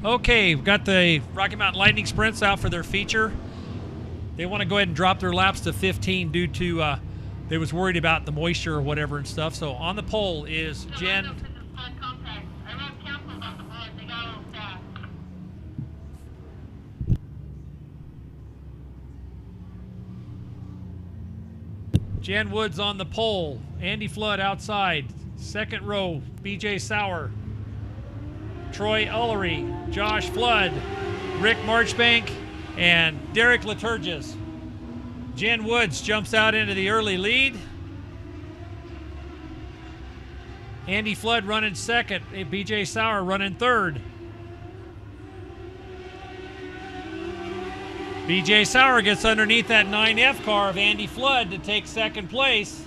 Okay, we've got the Rocky Mountain Lightning Sprints out for their feature. They want to go ahead and drop their laps to 15 due to they was worried about the moisture or whatever and stuff. So on the pole is Jen. Jen Woods on the pole. Andy Flood outside. Second row, BJ Sauer. Troy Ullery, Josh Flood, Rick Marchbank, and Derek Liturgis. Jen Woods jumps out into the early lead. Andy Flood running second. BJ Sauer running third. BJ Sauer gets underneath that 9F car of Andy Flood to take second place.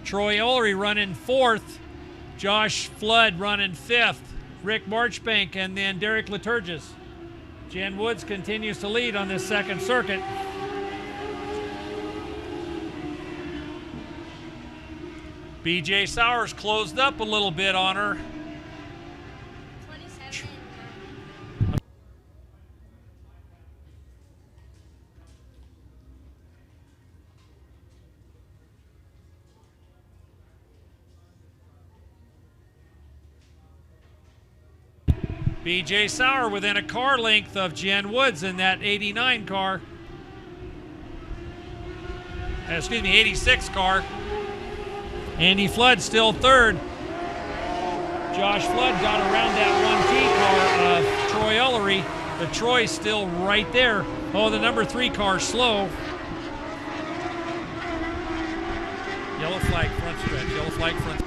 Troy Ullery running fourth. Josh Flood running fifth. Rick Marchbank and then Derek Liturgis. Jen Woods continues to lead on this second circuit. BJ Sauer's closed up a little bit on her. 27. BJ Sauer within a car length of Jen Woods in that 89 car. Excuse me, 86 car. Andy Flood still third. Josh Flood got around that 1T car of Troy Ullery. The Troy's still right there. Oh, the number 3 car slow. Yellow flag front stretch, yellow flag front.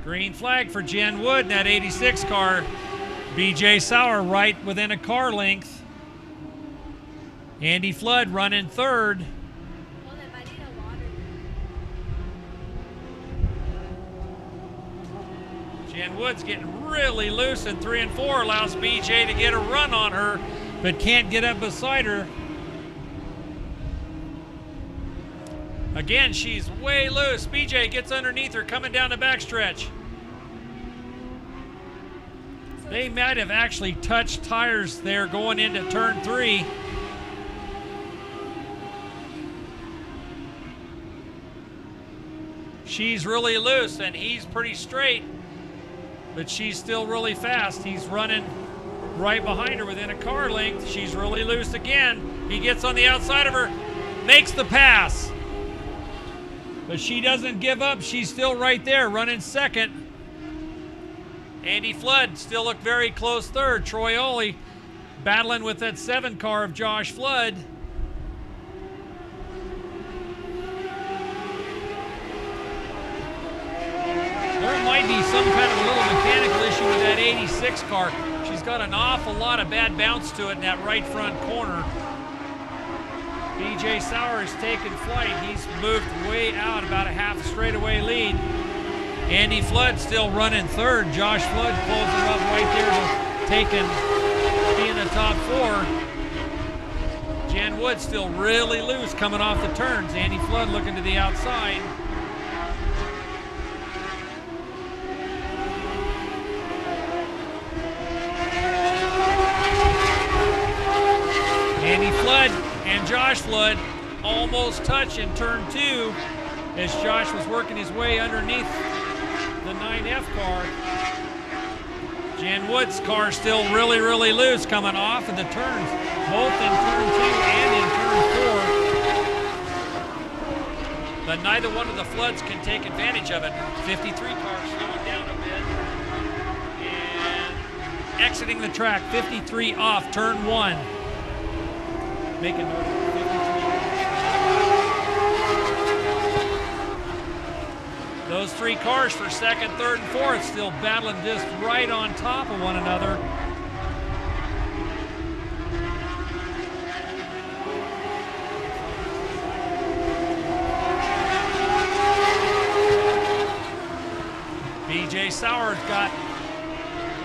Green flag for Jen Wood in that 86 car. BJ Sauer right within a car length. Andy Flood running third. Jen Wood's getting really loose in 3 and 4, allows BJ to get a run on her, but can't get up beside her. Again, she's way loose. BJ gets underneath her coming down the backstretch. They might have actually touched tires there going into turn 3. She's really loose and he's pretty straight, but she's still really fast. He's running right behind her within a car length. She's really loose again. He gets on the outside of her, makes the pass. But she doesn't give up. She's still right there running second. Andy Flood still looked very close third. Troy Oley battling with that 7 car of Josh Flood. There might be some kind of a little mechanical issue with that 86 car. She's got an awful lot of bad bounce to it in that right front corner. BJ Sauer has taken flight. He's moved way out, about a half straightaway lead. Andy Flood still running third. Josh Flood closing up right there to be in the top 4. Jan Wood still really loose coming off the turns. Andy Flood looking to the outside. Andy Flood and Josh Flood almost touch in turn 2 as Josh was working his way underneath the 9F car. Jan Wood's car still really, really loose coming off of the turns, both in turn 2 and in turn 4. But neither one of the Floods can take advantage of it. 53 car slowing down a bit and exiting the track. 53 off turn 1. Make a note of 53. Those 3 cars for second, third, and fourth still battling just right on top of one another. BJ Sauer's got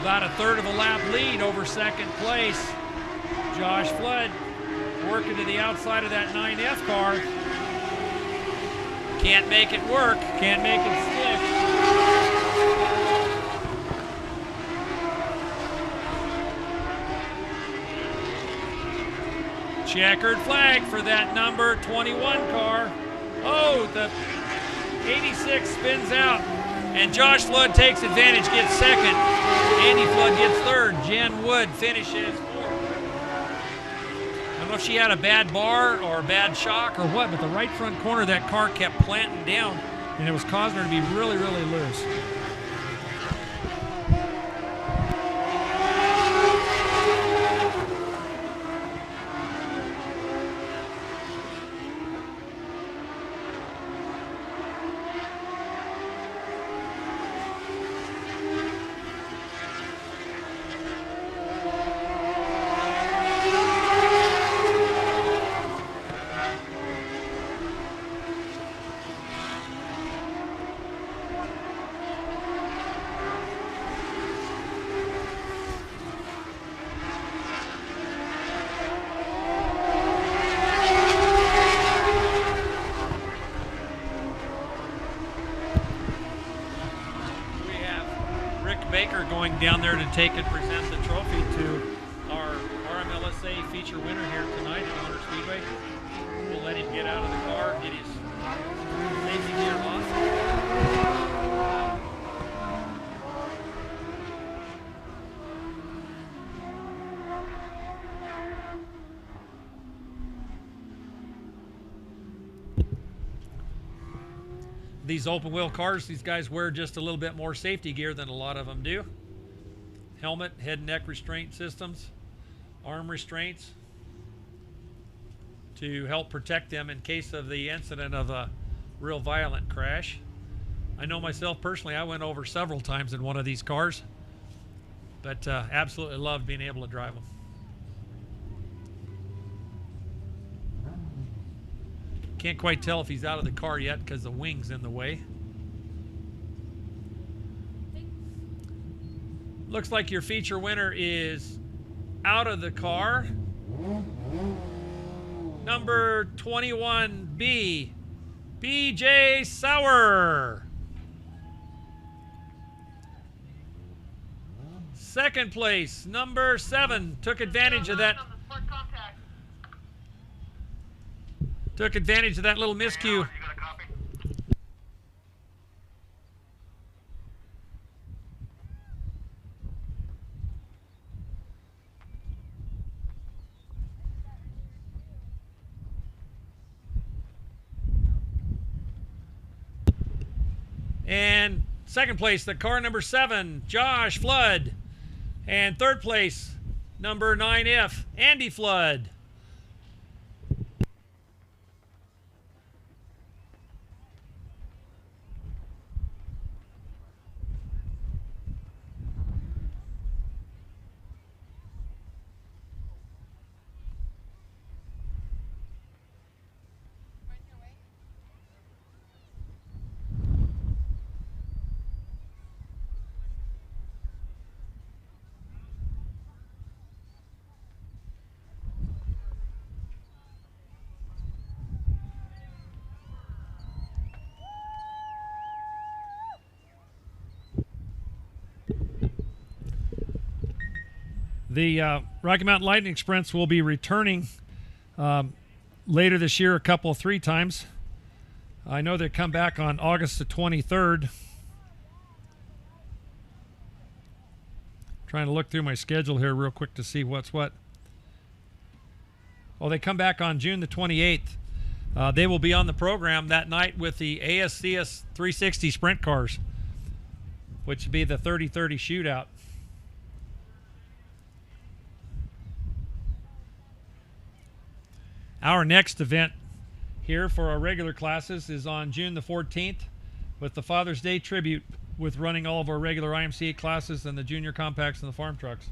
about a third of a lap lead over second place. Josh Flood working to the outside of that 9F car. Can't make it work, can't make it stick. Checkered flag for that number 21 car. Oh, the 86 spins out, and Josh Flood takes advantage, gets second. Andy Flood gets third. Jen Wood finishes fourth. I don't know if she had a bad bar or a bad shock or what, but the right front corner of that car kept planting down, and it was causing her to be really, really loose. Going down there to take and present the trophy to our RMLSA feature winner here tonight at Honor Speedway. We'll let him get out of the car, get his safety gear off. These open wheel cars, these guys wear just a little bit more safety gear than a lot of them do. Helmet, head and neck restraint systems, arm restraints to help protect them in case of the incident of a real violent crash. I know myself personally, I went over several times in one of these cars, but absolutely loved being able to drive them. Can't quite tell if he's out of the car yet because the wing's in the way. Looks like your feature winner is out of the car. Number 21B, BJ Sauer. Second place, number 7, took advantage of that. Took advantage of that little miscue. And Second place, the car number 7, Josh Flood. And third place, number 9F, Andy Flood. The Rocky Mountain Lightning Sprints will be returning later this year, 3 times. I know they come back on August the 23rd. Trying to look through my schedule here real quick to see what's what. Oh, they come back on June the 28th. They will be on the program that night with the ASCS 360 sprint cars, which would be the 30-30 shootout. Our next event here for our regular classes is on June the 14th with the Father's Day tribute, with running all of our regular IMCA classes and the junior compacts and the farm trucks.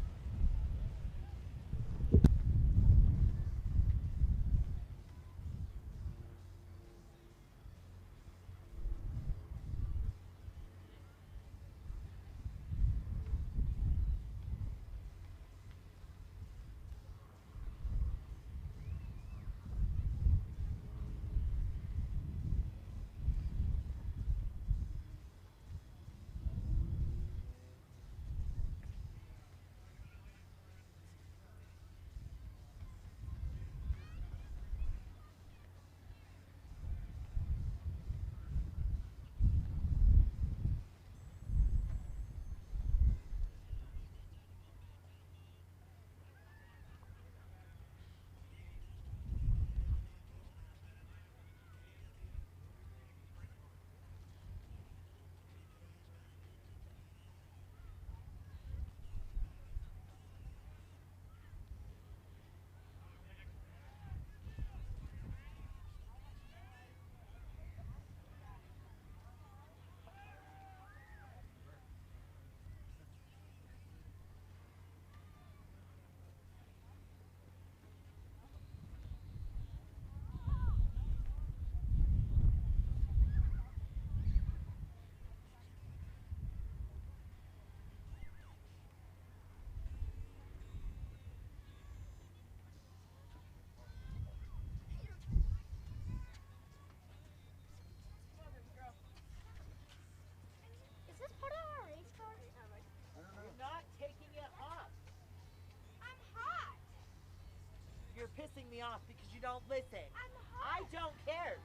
Pissing me off because you don't listen. I don't care.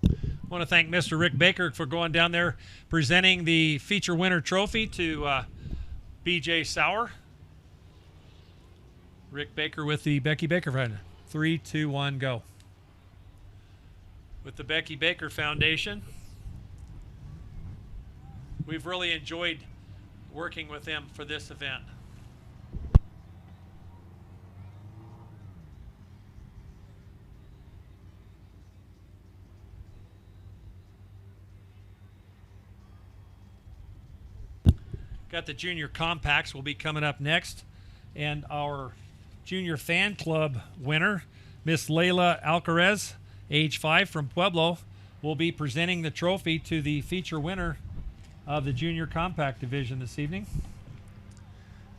I want to thank Mr. Rick Baker for going down there presenting the feature winner trophy to BJ Sauer. Rick Baker with the Becky Baker Foundation. 3, 2, 1, go. With the Becky Baker Foundation. We've really enjoyed working with them for this event. Got the junior compacts will be coming up next, and our junior fan club winner, Miss Layla Alcarez, age 5 from Pueblo, will be presenting the trophy to the feature winner of the junior compact division this evening.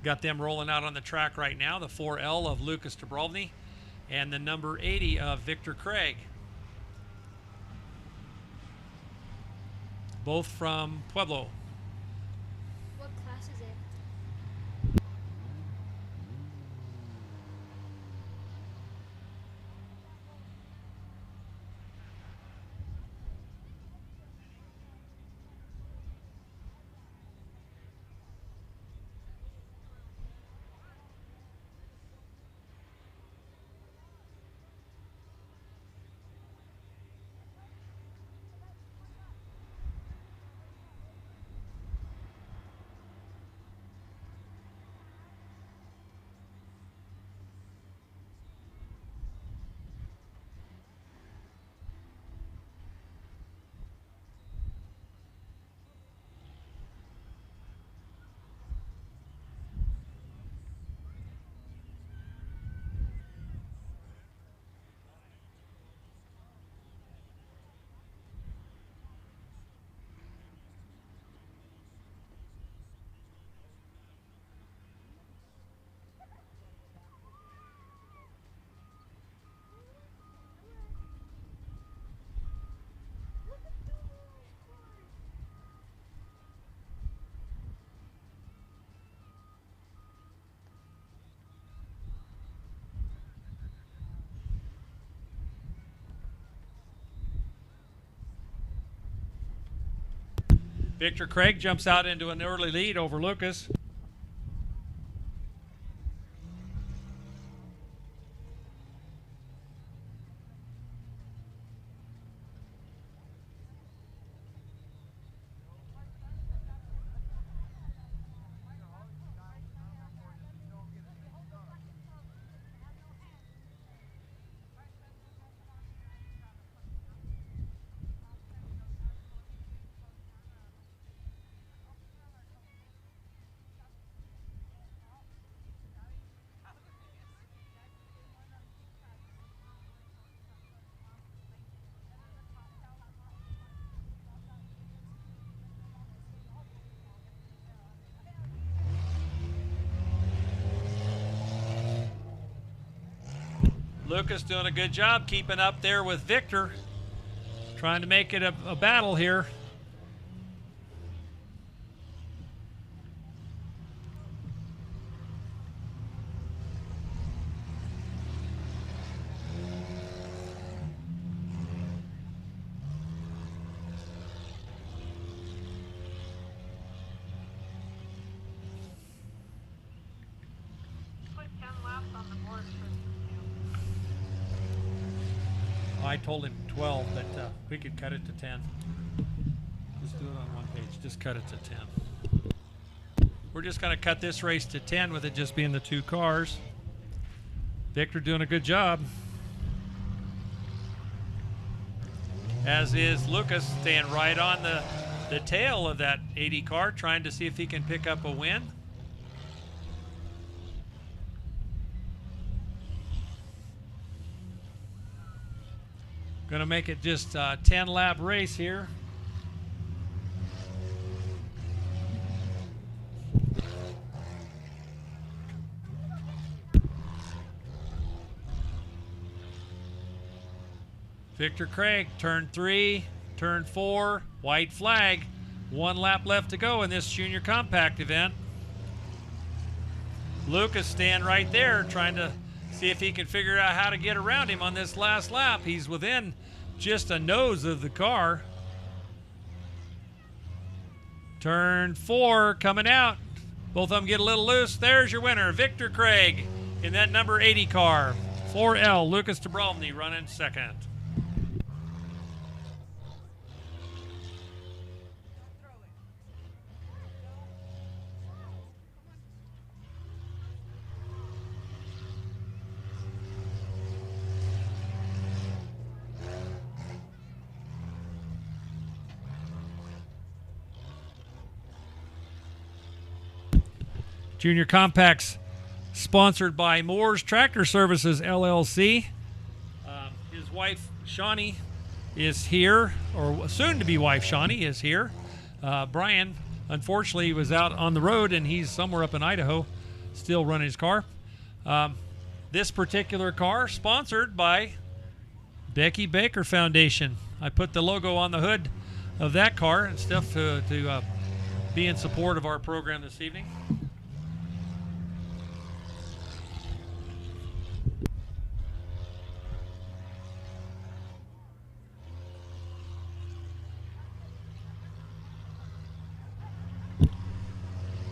Got them rolling out on the track right now, the 4L of Lucas Dubrovny and the number 80 of Victor Craig. Both from Pueblo. What class is it? Victor Craig jumps out into an early lead over Lucas. Lucas doing a good job keeping up there with Victor, trying to make it a battle here. I told him 12, but we could cut it to 10. Just do it on one page. Just cut it to 10. We're just going to cut this race to 10 with it just being the two cars. Victor doing a good job. As is Lucas, staying right on the tail of that 80 car, trying to see if he can pick up a win. Going to make it just a 10-lap race here. Victor Craig, turn 3, turn 4, white flag. 1 lap left to go in this junior compact event. Lucas staying right there, trying to see if he can figure out how to get around him on this last lap. He's within just a nose of the car. Turn 4 coming out. Both of them get a little loose. There's your winner, Victor Craig, in that number 80 car. 4L, Lucas Dabrowski running second. Junior Compacts sponsored by Moore's Tractor Services, LLC. His wife, Shawnee, is here, or soon-to-be wife, Shawnee, is here. Brian, unfortunately, was out on the road, and he's somewhere up in Idaho still running his car. This particular car sponsored by Becky Baker Foundation. I put the logo on the hood of that car and stuff to be in support of our program this evening.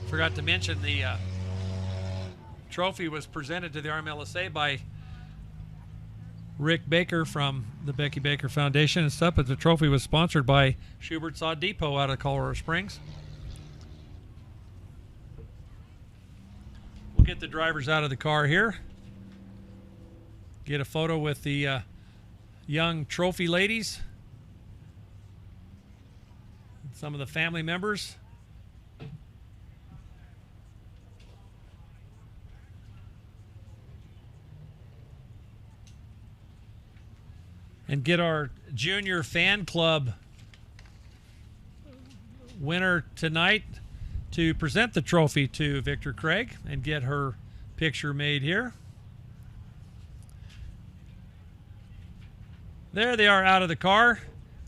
Forgot to mention the trophy was presented to the RMLSA by Rick Baker from the Becky Baker Foundation and stuff, but the trophy was sponsored by Schubert Saw Depot out of Colorado Springs. We'll get the drivers out of the car here. Get a photo with the young trophy ladies. Some of the family members. And get our junior fan club winner tonight to present the trophy to Victor Craig and get her picture made here. There they are out of the car.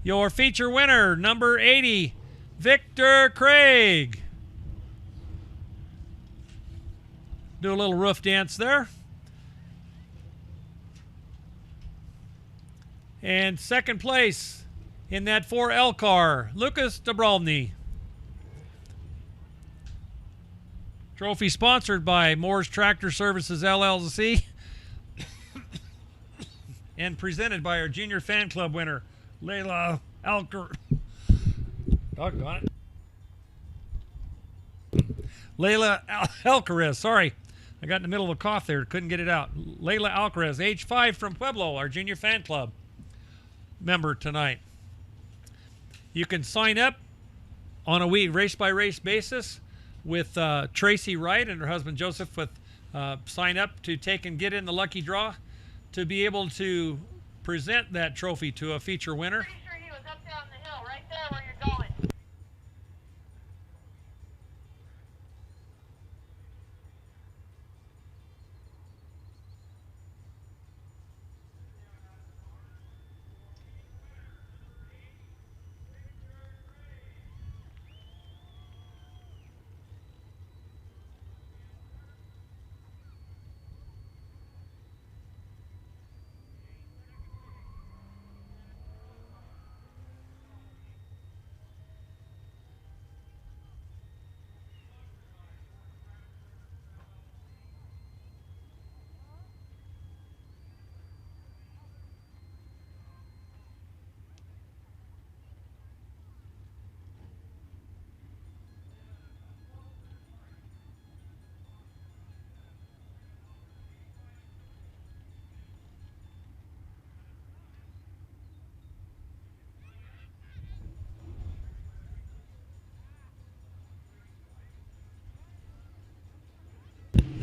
Your feature winner, number 80, Victor Craig. Do a little roof dance there. And second place in that 4L car, Lucas Dabrowski. Trophy sponsored by Moore's Tractor Services LLC and presented by our junior fan club winner, Layla Doggone it. Layla Alcaraz, sorry. I got in the middle of a cough there, couldn't get it out. Layla Alcaraz, age 5 from Pueblo, our junior fan club member tonight. You can sign up on a race-by-race basis with Tracy Wright and her husband Joseph with sign up to take and get in the lucky draw to be able to present that trophy to a feature winner. Pretty sure he was up down the hill, right there where you're going.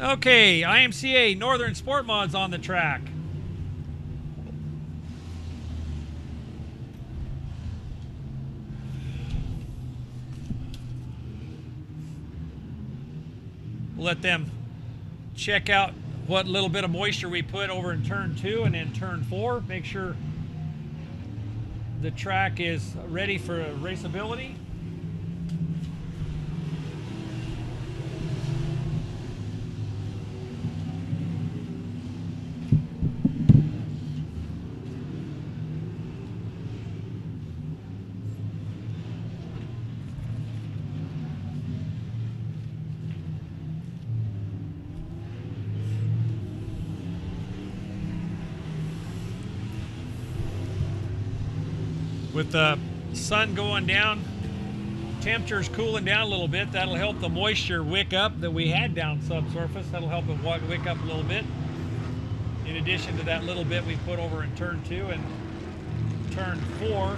Okay, IMCA Northern Sport Mods on the track. We'll let them check out what little bit of moisture we put over in turn 2 and in turn 4. Make sure the track is ready for raceability. With the sun going down, temperature's cooling down a little bit. That'll help the moisture wick up that we had down subsurface. That'll help it wick up a little bit. In addition to that little bit we put over in turn 2 and turn 4.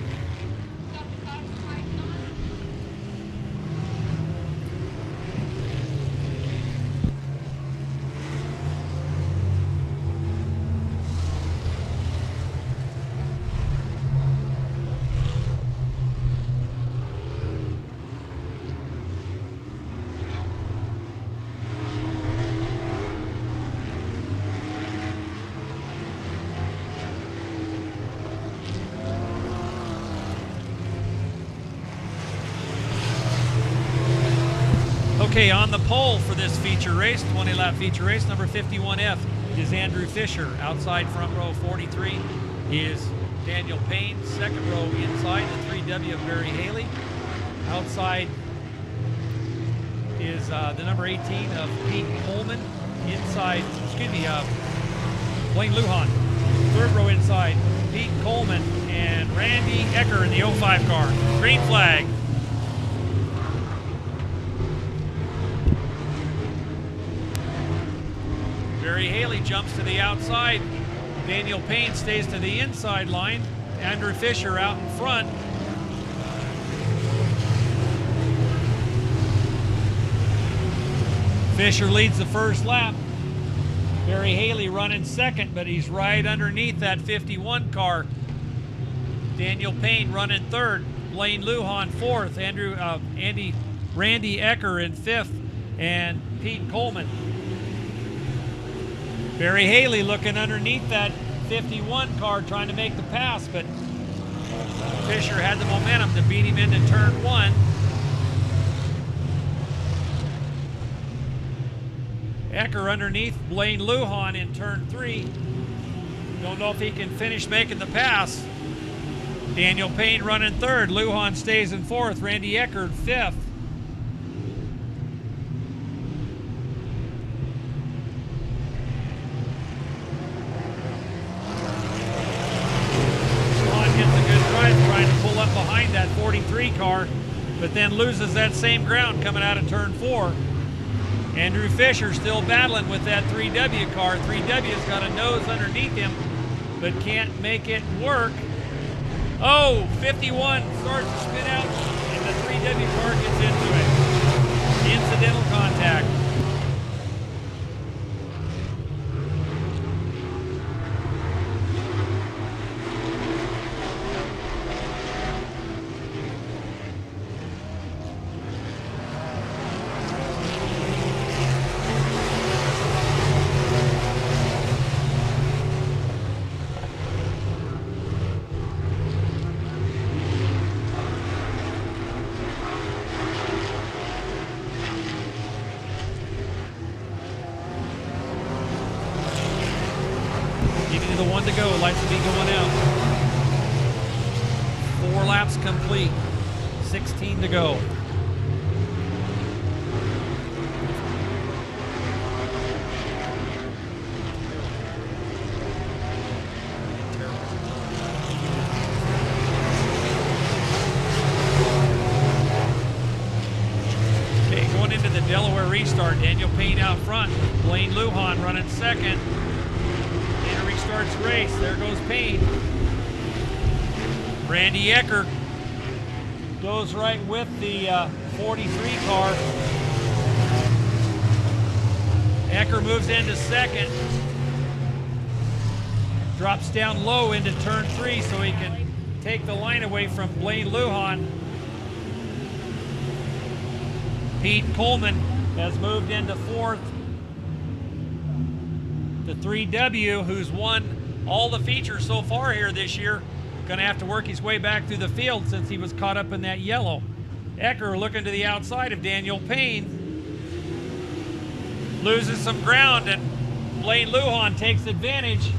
Okay, on the pole for this feature race, 20-lap feature race, number 51F is Andrew Fisher. Outside front row 43 is Daniel Payne. Second row inside, the 3W of Barry Haley. Outside is the number 18 of Pete Coleman. Inside, Blaine Lujan. Third row inside, Pete Coleman and Randy Ecker in the 05 car. Green flag. Barry Haley jumps to the outside. Daniel Payne stays to the inside line. Andrew Fisher out in front. Fisher leads the first lap. Barry Haley running second, but he's right underneath that 51 car. Daniel Payne running third. Blaine Lujan fourth. Randy Ecker in fifth, and Pete Coleman. Barry Haley looking underneath that 51 car trying to make the pass, but Fisher had the momentum to beat him into turn 1. Ecker underneath Blaine Lujan in turn 3. Don't know if he can finish making the pass. Daniel Payne running third. Lujan stays in fourth. Randy Ecker fifth. up behind that 43 car, but then loses that same ground coming out of turn 4. Andrew Fisher still battling with that 3W car. 3W's got a nose underneath him, but can't make it work. Oh, 51 starts to spin out, and the 3W car gets into it. Incidental contact. The one to go, lights will be going out. 4 laps complete, 16 to go. Okay, going into the Delaware restart, Daniel Payne out front, Blaine Lujan running second. Starts race. There goes Payne. Randy Ecker goes right with the 43 car. Ecker moves into second. Drops down low into turn 3 so he can take the line away from Blaine Lujan. Pete Coleman has moved into 4th. The 3W, who's won all the features so far here this year, going to have to work his way back through the field since he was caught up in that yellow. Ecker looking to the outside of Daniel Payne. Loses some ground, and Blaine Lujan takes advantage.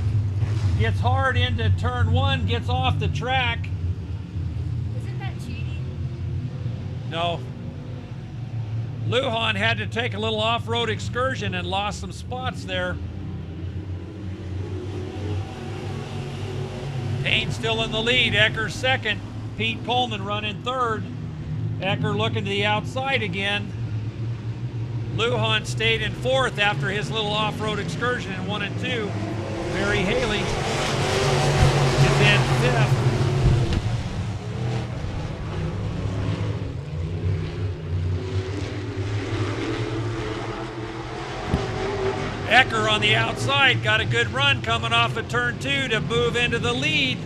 Gets hard into turn 1, gets off the track. Isn't that cheating? No. Lujan had to take a little off-road excursion and lost some spots there. Payne still in the lead. Ecker second. Pete Coleman running third. Ecker looking to the outside again. Lujan stayed in 4th after his little off-road excursion in 1 and 2. Barry Haley is in 5th. Ecker on the outside got a good run coming off of turn 2 to move into the lead,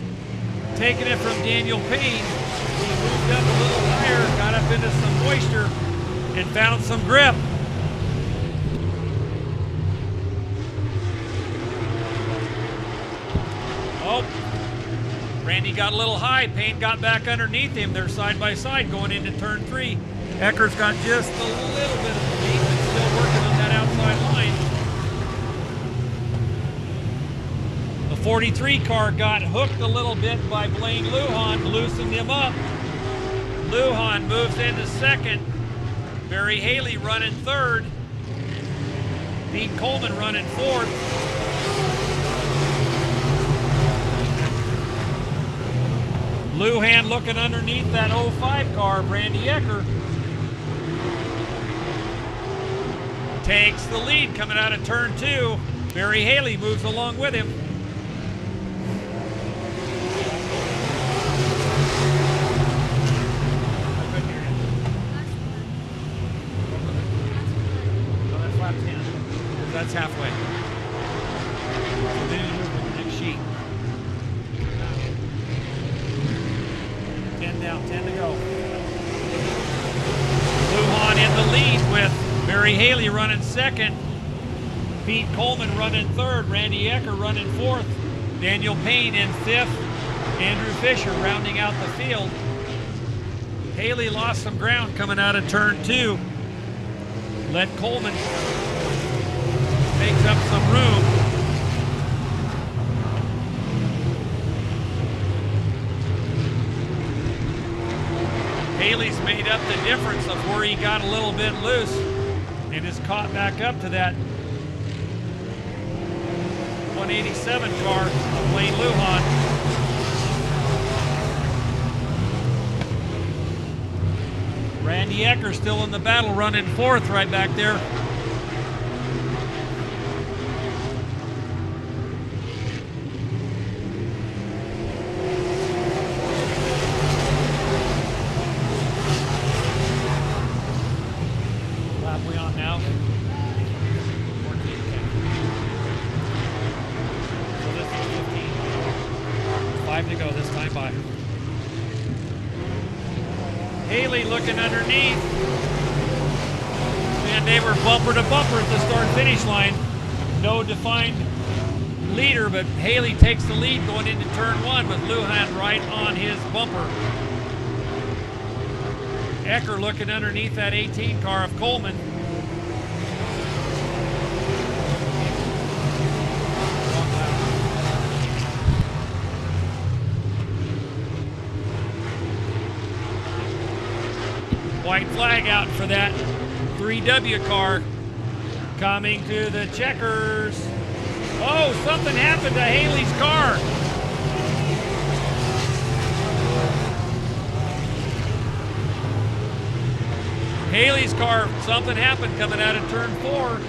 taking it from Daniel Payne. He moved up a little higher, got up into some moisture, and found some grip. Oh, Randy got a little high. Payne got back underneath him. They're side by side going into turn 3. Ecker's got just a little bit of the lead, but still working on that outside line. The 43 car got hooked a little bit by Blaine Lujan, loosened him up. Lujan moves into second. Barry Haley running third. Pete Coleman running 4th. Lujan looking underneath that 05 car, Randy Ecker. Takes the lead coming out of turn 2. Barry Haley moves along with him. That's halfway. So then you move to the next sheet. 10 down, 10 to go. Lujan in the lead with Barry Haley running second. Pete Coleman running third. Randy Ecker running 4th. Daniel Payne in 5th. Andrew Fisher rounding out the field. Haley lost some ground coming out of turn 2. Let Coleman makes up some room. Haley's made up the difference of where he got a little bit loose and is caught back up to that 187 car of Blaine Lujan. Andy Ecker still in the battle, running fourth right back there. Lap we on now? 14, okay. So this is 15. 5 to go this time by. Haley looking underneath. And they were bumper to bumper at the start-finish line. No defined leader, but Haley takes the lead going into turn 1 with Lujan right on his bumper. Ecker looking underneath that 18 car of Coleman. White flag out for that 3W car coming to the checkers. Oh, something happened to Haley's car. Haley's car, something happened coming out of turn 4.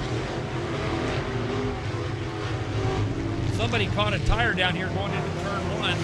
Somebody caught a tire down here going into turn 1.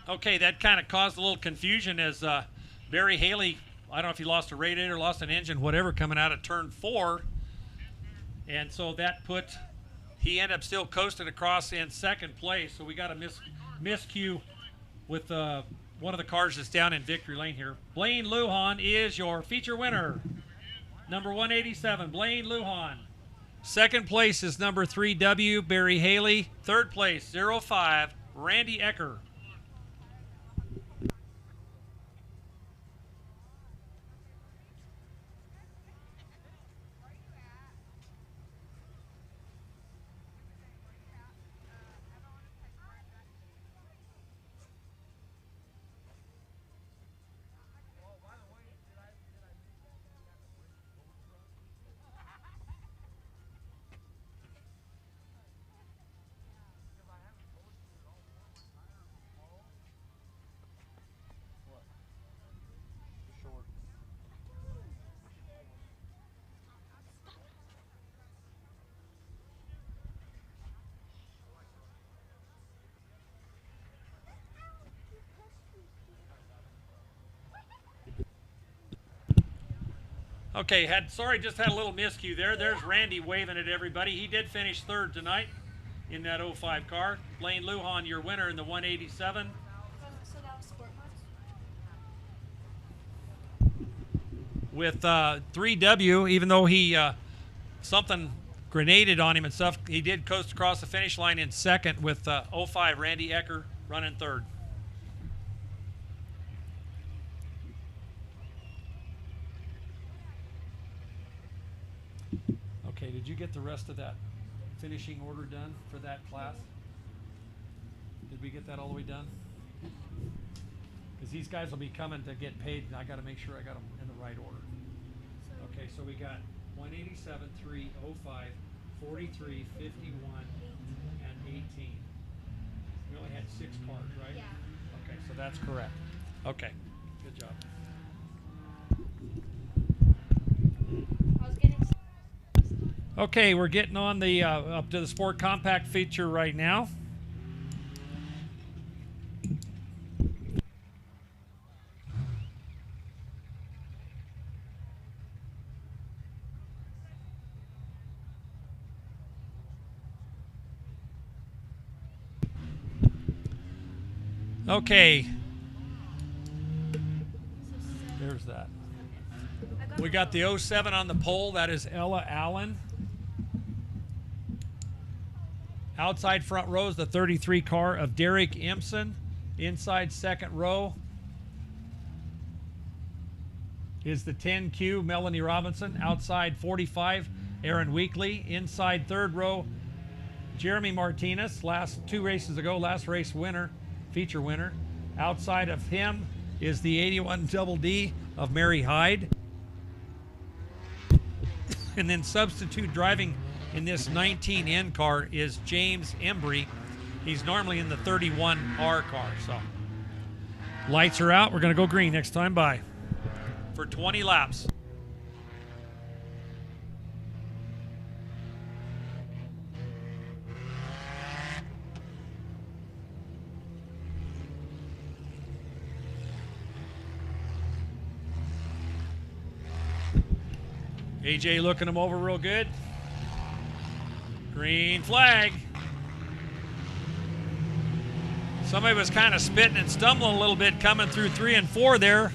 Okay, that kind of caused a little confusion as Barry Haley, I don't know if he lost a radiator, lost an engine, whatever, coming out of turn 4. And so that he ended up still coasting across in second place. So we got a miscue with one of the cars that's down in victory lane here. Blaine Lujan is your feature winner. Number 187, Blaine Lujan. Second place is number 3W, Barry Haley. Third place, 05, Randy Ecker. Okay, just had a little miscue there. There's Randy waving at everybody. He did finish third tonight in that 05 car. Blaine Lujan, your winner in the 187. So that was sport mods? With 3W, even though he something grenaded on him and stuff, he did coast across the finish line in second with 05 Randy Ecker running third. Okay, did you get the rest of that finishing order done for that class? Did we get that all the way done? Because these guys will be coming to get paid, and I got to make sure I got them in the right order. Okay, so we got 187, 3, 05, 43, 51, and 18. We only had 6 cars, right? Yeah. Okay, so that's correct. Okay, good job. I was getting. Okay, we're getting on the up to the Sport Compact feature right now. Okay. There's that. We got the 07 on the pole. That is Ella Allen. Outside front row is the 33 car of Derek Empson. Inside second row is the 10Q Melanie Robinson. Outside 45 Aaron Weekly. Inside third row Jeremy Martinez. Last 2 races ago, last race winner, feature winner. Outside of him is the 81 Double D of Mary Hyde. And then substitute driving in this 19N car is James Embry. He's normally in the 31R car. So lights are out. We're going to go green next time by for 20 laps. AJ looking him over real good. Green flag. Somebody was kind of spitting and stumbling a little bit coming through 3 and 4 there,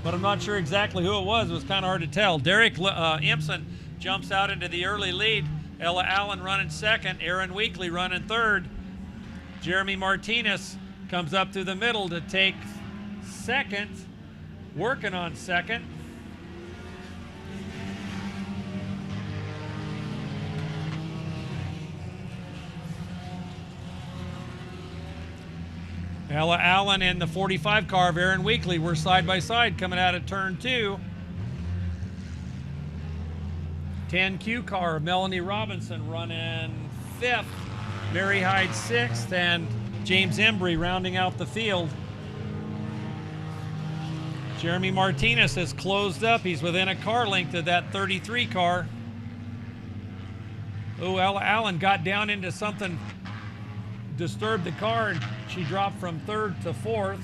but I'm not sure exactly who it was. It was kind of hard to tell. Derek Empson jumps out into the early lead. Ella Allen running second. Aaron Weekly running third. Jeremy Martinez comes up through the middle to take second, working on second. Ella Allen and the 45 car of Aaron Weekly were side by side coming out of turn 2. 10Q car of Melanie Robinson running 5th. Mary Hyde 6th, and James Embry rounding out the field. Jeremy Martinez has closed up. He's within a car length of that 33 car. Oh, Ella Allen got down into something disturbed the car and she dropped from 3rd to 4th.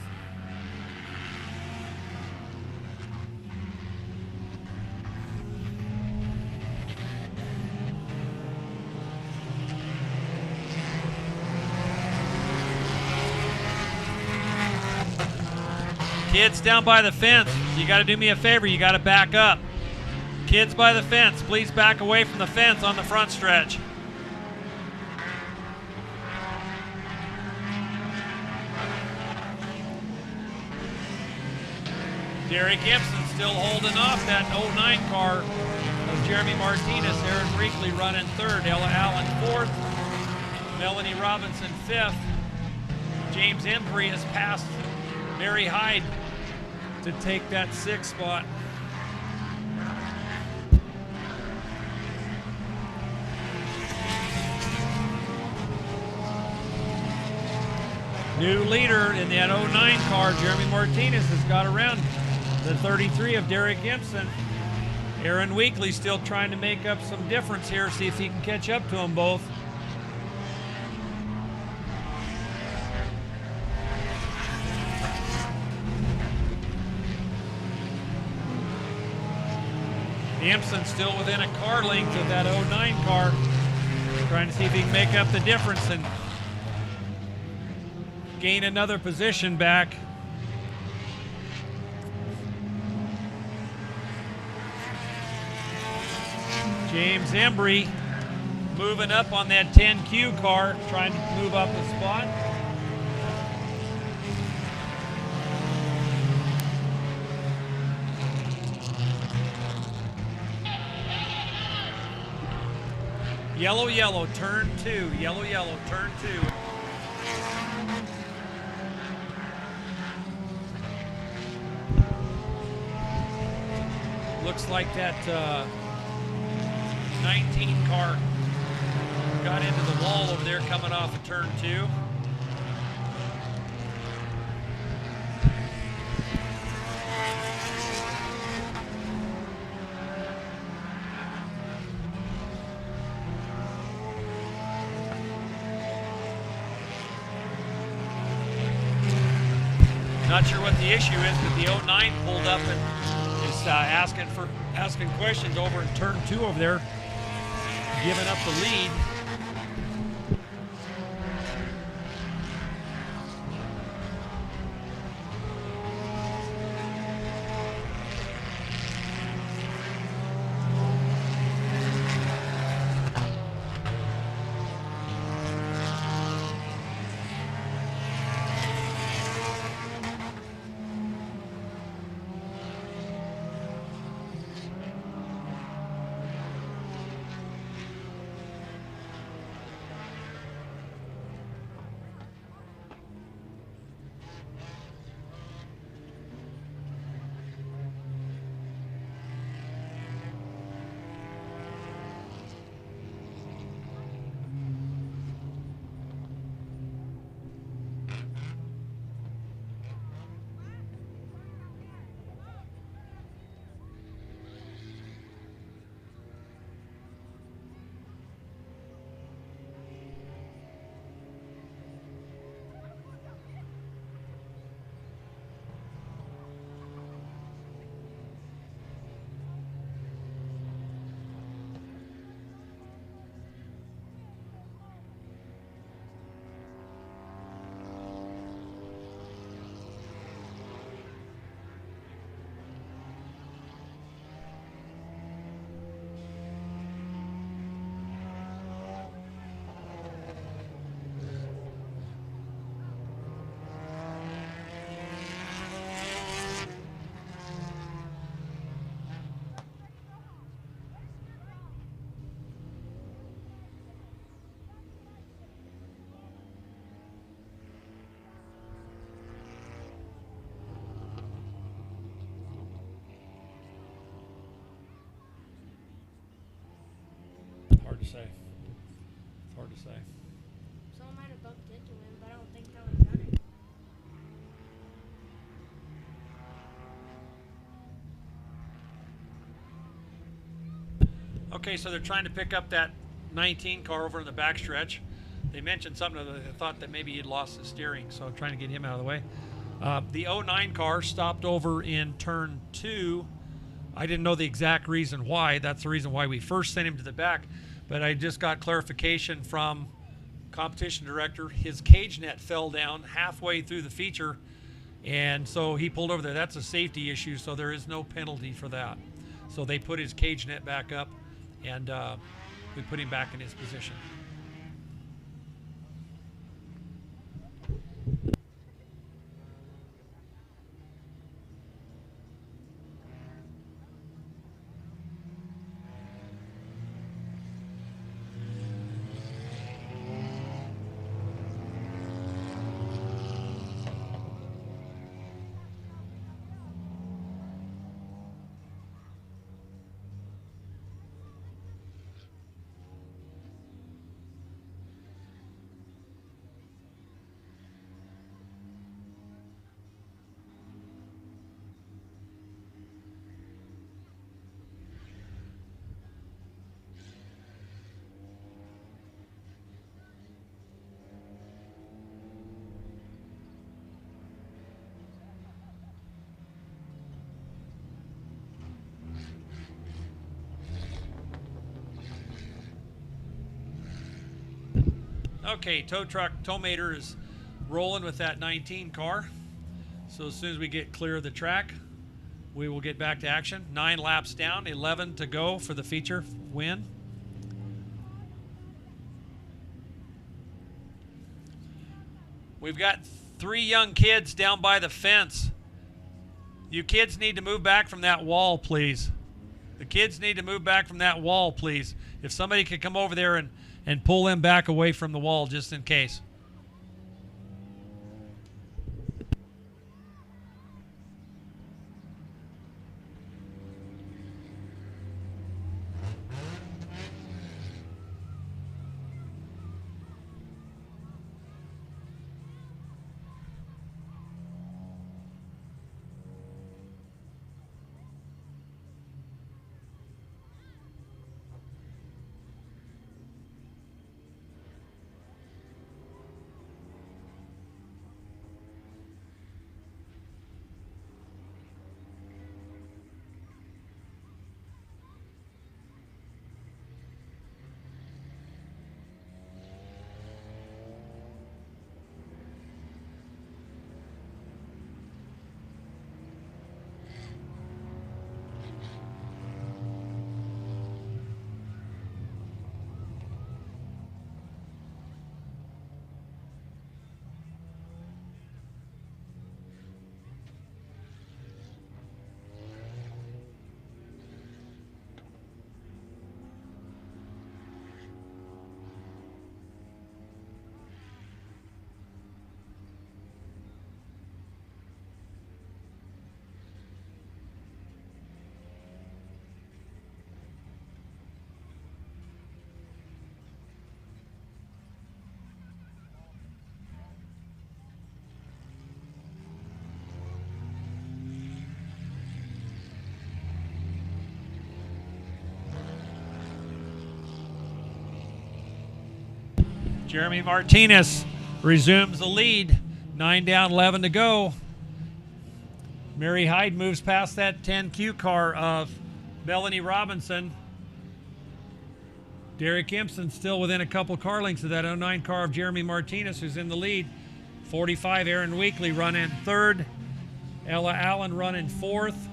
Kids down by the fence, you got to do me a favor, you got to back up. Kids by the fence, please back away from the fence on the front stretch. Derek Gibson still holding off that 09 car of Jeremy Martinez. Aaron Brinkley running 3rd, Ella Allen 4th, Melanie Robinson 5th. James Embry has passed Mary Hyde to take that 6th spot. New leader in that 09 car, Jeremy Martinez, has got around the 33 of Derek Gibson. Aaron Weekly still trying to make up some difference here, see if he can catch up to them both. Gibson still within a car length of that 09 car, trying to see if he can make up the difference and gain another position back. James Embry moving up on that 10Q car, trying to move up a spot. Yellow, yellow, turn 2. Yellow, yellow, turn 2. Looks like that 19 car got into the wall over there coming off of turn 2. Not sure what the issue is, but the 09 pulled up and is asking questions over in turn 2 over there, giving up the lead. Hard to say. It's hard to say. Someone might have bumped into him, but I don't think that would have done it. Okay, so they're trying to pick up that 19 car over in the backstretch. They mentioned something that they thought that maybe he'd lost the steering, so trying to get him out of the way. The 09 car stopped over in turn 2. I didn't know the exact reason why. That's the reason why we first sent him to the back. But I just got clarification from competition director. His cage net fell down halfway through the feature, and so he pulled over there. That's a safety issue, so there is no penalty for that. So they put his cage net back up, and we put him back in his position. Okay, tow truck, Towmater is rolling with that 19 car. So as soon as we get clear of the track, we will get back to action. 9 laps down, 11 to go for the feature win. We've got 3 young kids down by the fence. You kids need to move back from that wall, please. The kids need to move back from that wall, please. If somebody could come over there and pull them back away from the wall just in case. Jeremy Martinez resumes the lead. 9 down, 11 to go. Mary Hyde moves past that 10Q car of Melanie Robinson. Derek Impson still within a couple car lengths of that 09 car of Jeremy Martinez, who's in the lead. 45, Aaron Weekly running third. Ella Allen running fourth.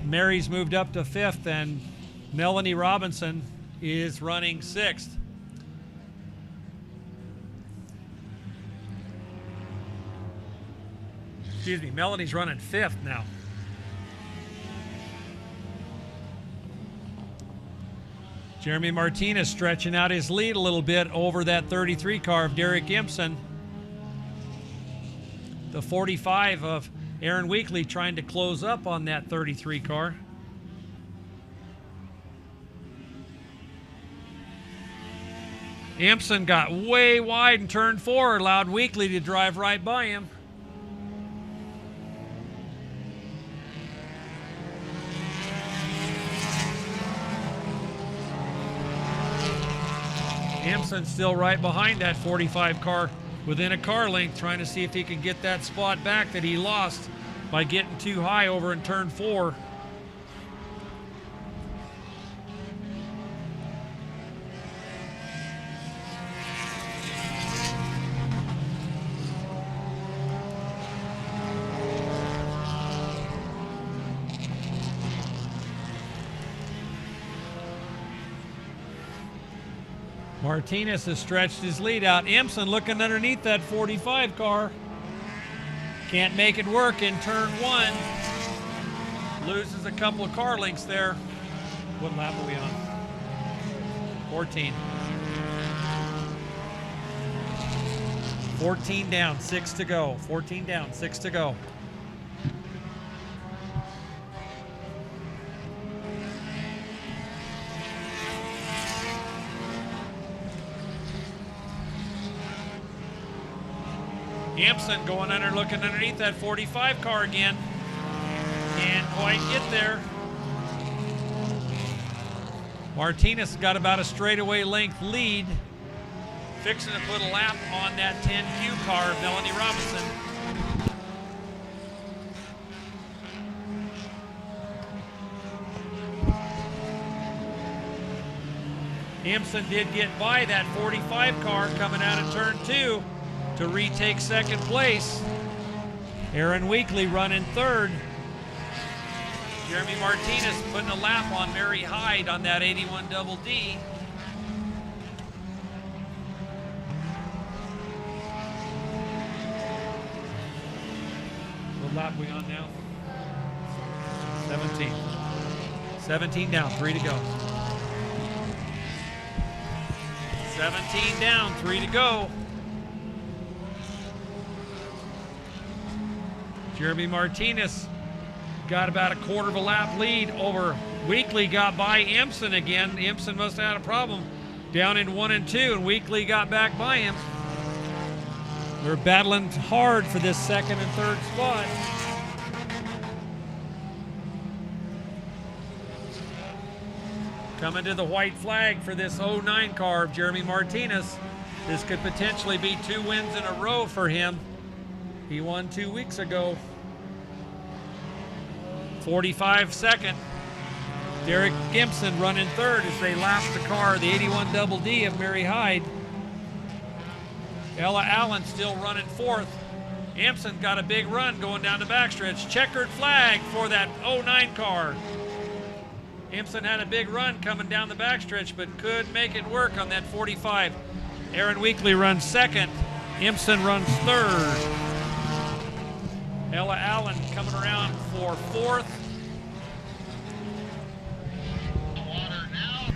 Mary's moved up to fifth, and Melanie Robinson is running sixth. Excuse me, Melanie's running fifth now. Jeremy Martinez stretching out his lead a little bit over that 33 car of Derek Impson. The 45 of Aaron Weekly trying to close up on that 33 car. Impson got way wide in turn 4, allowed Weekly to drive right by him. Hampson still right behind that 45 car, within a car length, trying to see if he can get that spot back that he lost by getting too high over in turn 4. Martinez has stretched his lead out. Empson looking underneath that 45 car. Can't make it work in turn 1. Loses a couple of car lengths there. What lap are we on? 14. 14 down, 6 to go. 14 down, 6 to go. Empson going under, looking underneath that 45 car again. Can't quite get there. Martinez got about a straightaway length lead. Fixing to put a lap on that 10Q car, Melanie Robinson. Empson did get by that 45 car coming out of turn 2 to retake second place. Aaron Weekly running third. Jeremy Martinez putting a lap on Mary Hyde on that 81 double D. What lap we on now? 17. 17 down, 3 to go. 17 down, 3 to go. Jeremy Martinez got about a quarter of a lap lead over Weekly, got by Empson again. Empson must have had a problem down in 1 and 2, and Weekly got back by him. They're battling hard for this second and third spot. Coming to the white flag for this 09 car of Jeremy Martinez. This could potentially be 2 wins in a row for him. He won 2 weeks ago. 45 second. Derek Gibson running third as they lap the car, the 81 double D of Mary Hyde. Ella Allen still running fourth. Empson got a big run going down the backstretch. Checkered flag for that 09 car. Empson had a big run coming down the backstretch, but could make it work on that 45. Aaron Weekly runs second. Empson runs third. Ella Allen coming around for fourth. Water now.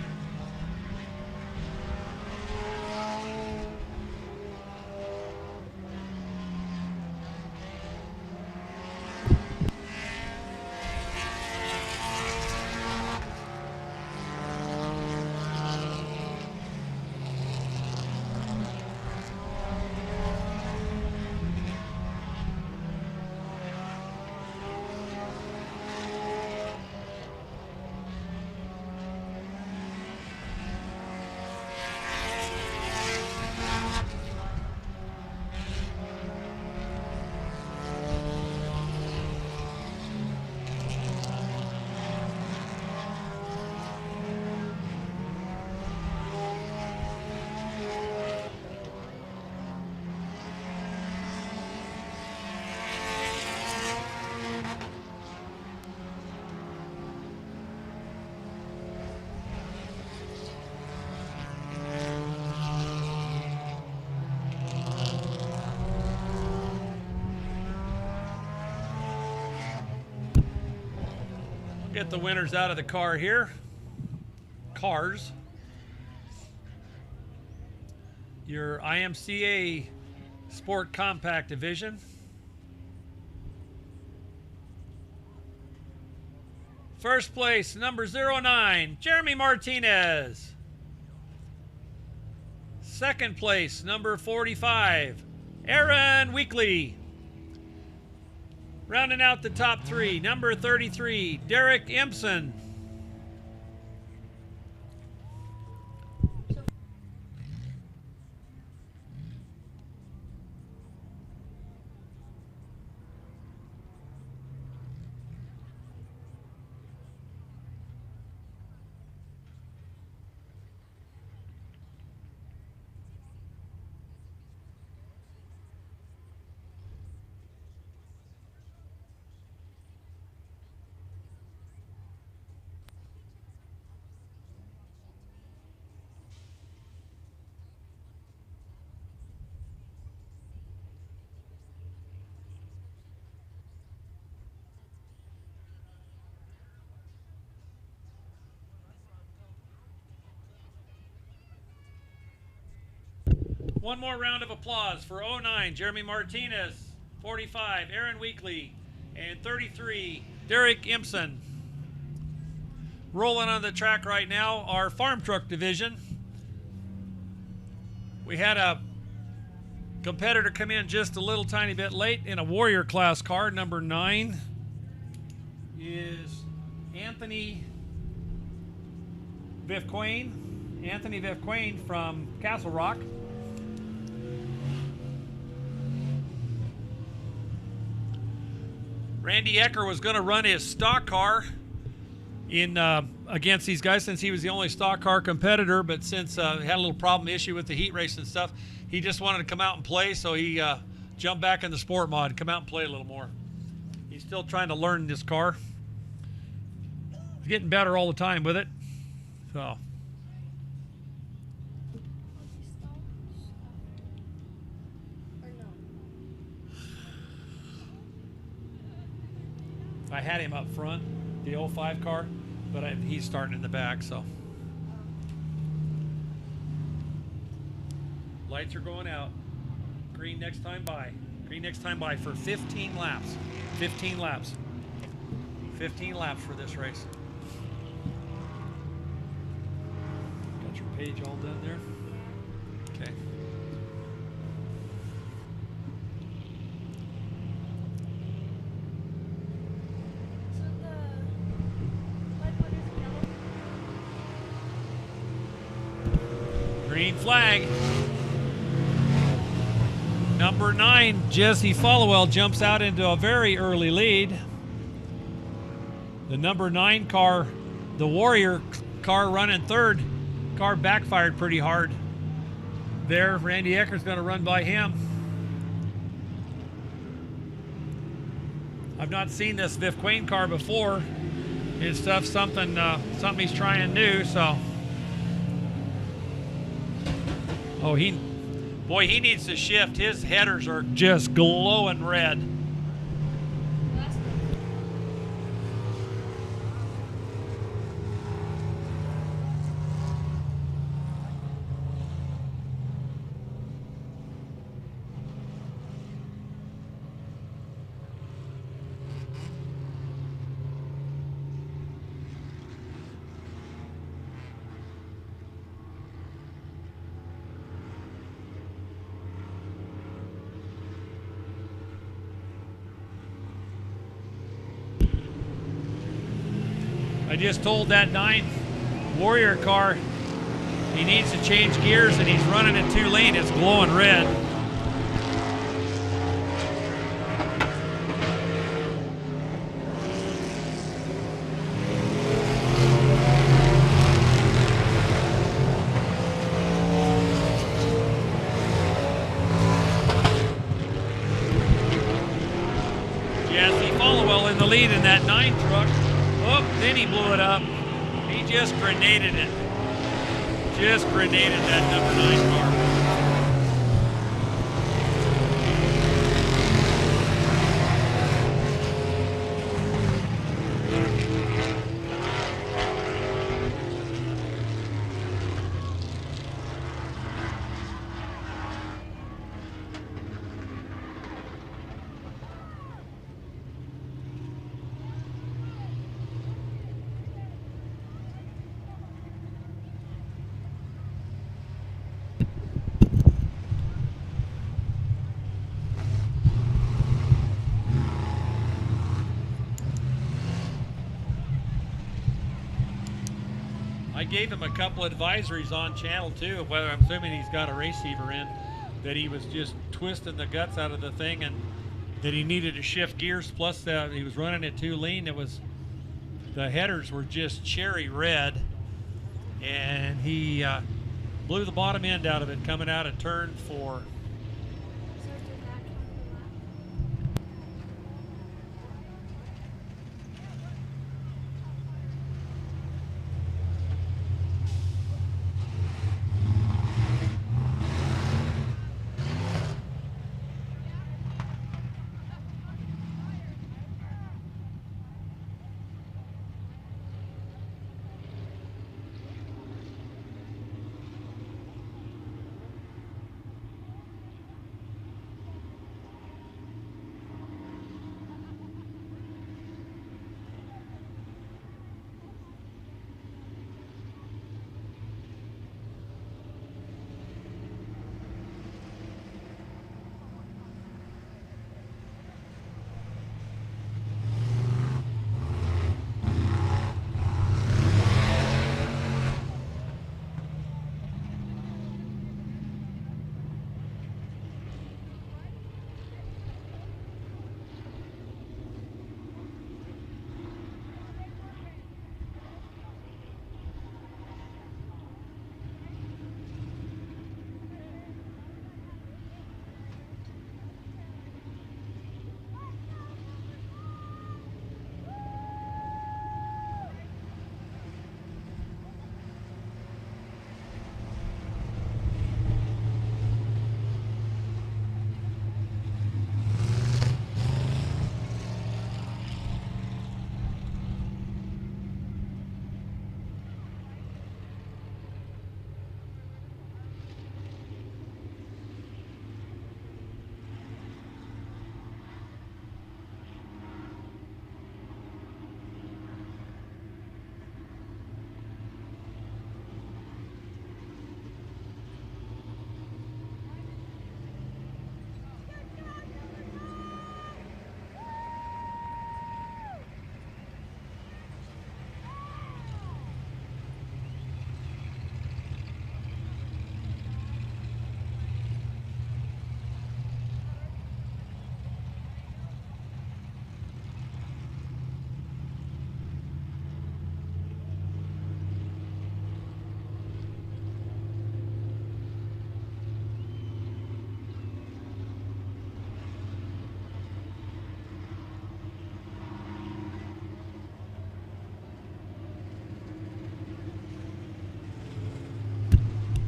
Get the winners out of the car here. Cars. Your IMCA Sport Compact Division. First place, number 09, Jeremy Martinez. Second place, number 45, Aaron Weekly. Rounding out the top 3, number 33, Derek Empson. One more round of applause for 09, Jeremy Martinez, 45, Aaron Weekly, and 33, Derek Impson. Rolling on the track right now, our farm truck division. We had a competitor come in just a little tiny bit late in a Warrior class car. Number 9 is Anthony Vivquain. Anthony Vivquain from Castle Rock. Randy Ecker was going to run his stock car in against these guys since he was the only stock car competitor, but since he had a little problem issue with the heat race and stuff, he just wanted to come out and play, so he jumped back in the sport mod, come out and play a little more. He's still trying to learn this car. He's getting better all the time with it. So I had him up front, the 05 car, but he's starting in the back, so. Lights are going out. Green next time by. Green next time by for 15 laps. 15 laps. 15 laps for this race. Got your page all done there? Okay. Green flag. Number 9, Jesse Followell jumps out into a very early lead. The number 9 car, the Warrior car running third, car backfired pretty hard. There, Randy Ecker's going to run by him. I've not seen this Vivquain car before. It's something he's trying new, so. Oh, he needs to shift. His headers are just glowing red. I just told that 9 Warrior car he needs to change gears, and he's running it 2 lane. It's glowing red. Jesse Followell in the lead in that 9 truck. Oh, then he blew it up. He just grenaded it. Just grenaded that number 9 car. I gave him a couple advisories on channel 2, whether I'm assuming he's got a receiver in, that he was just twisting the guts out of the thing and that he needed to shift gears, plus he was running it 2 lean. The headers were just cherry red, and he blew the bottom end out of it coming out of turn 4.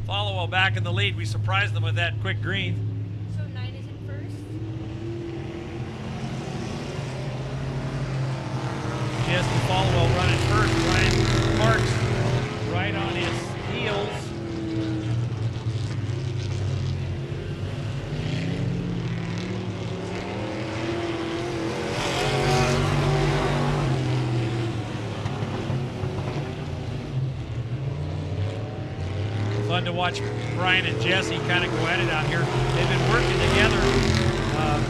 Follow back in the lead. We surprised them with that quick green. So 9 is in first. Jesse Follow running first. Brian Parks right on his heels. Fun to watch Brian and Jesse kind of go at it out here. They've been working together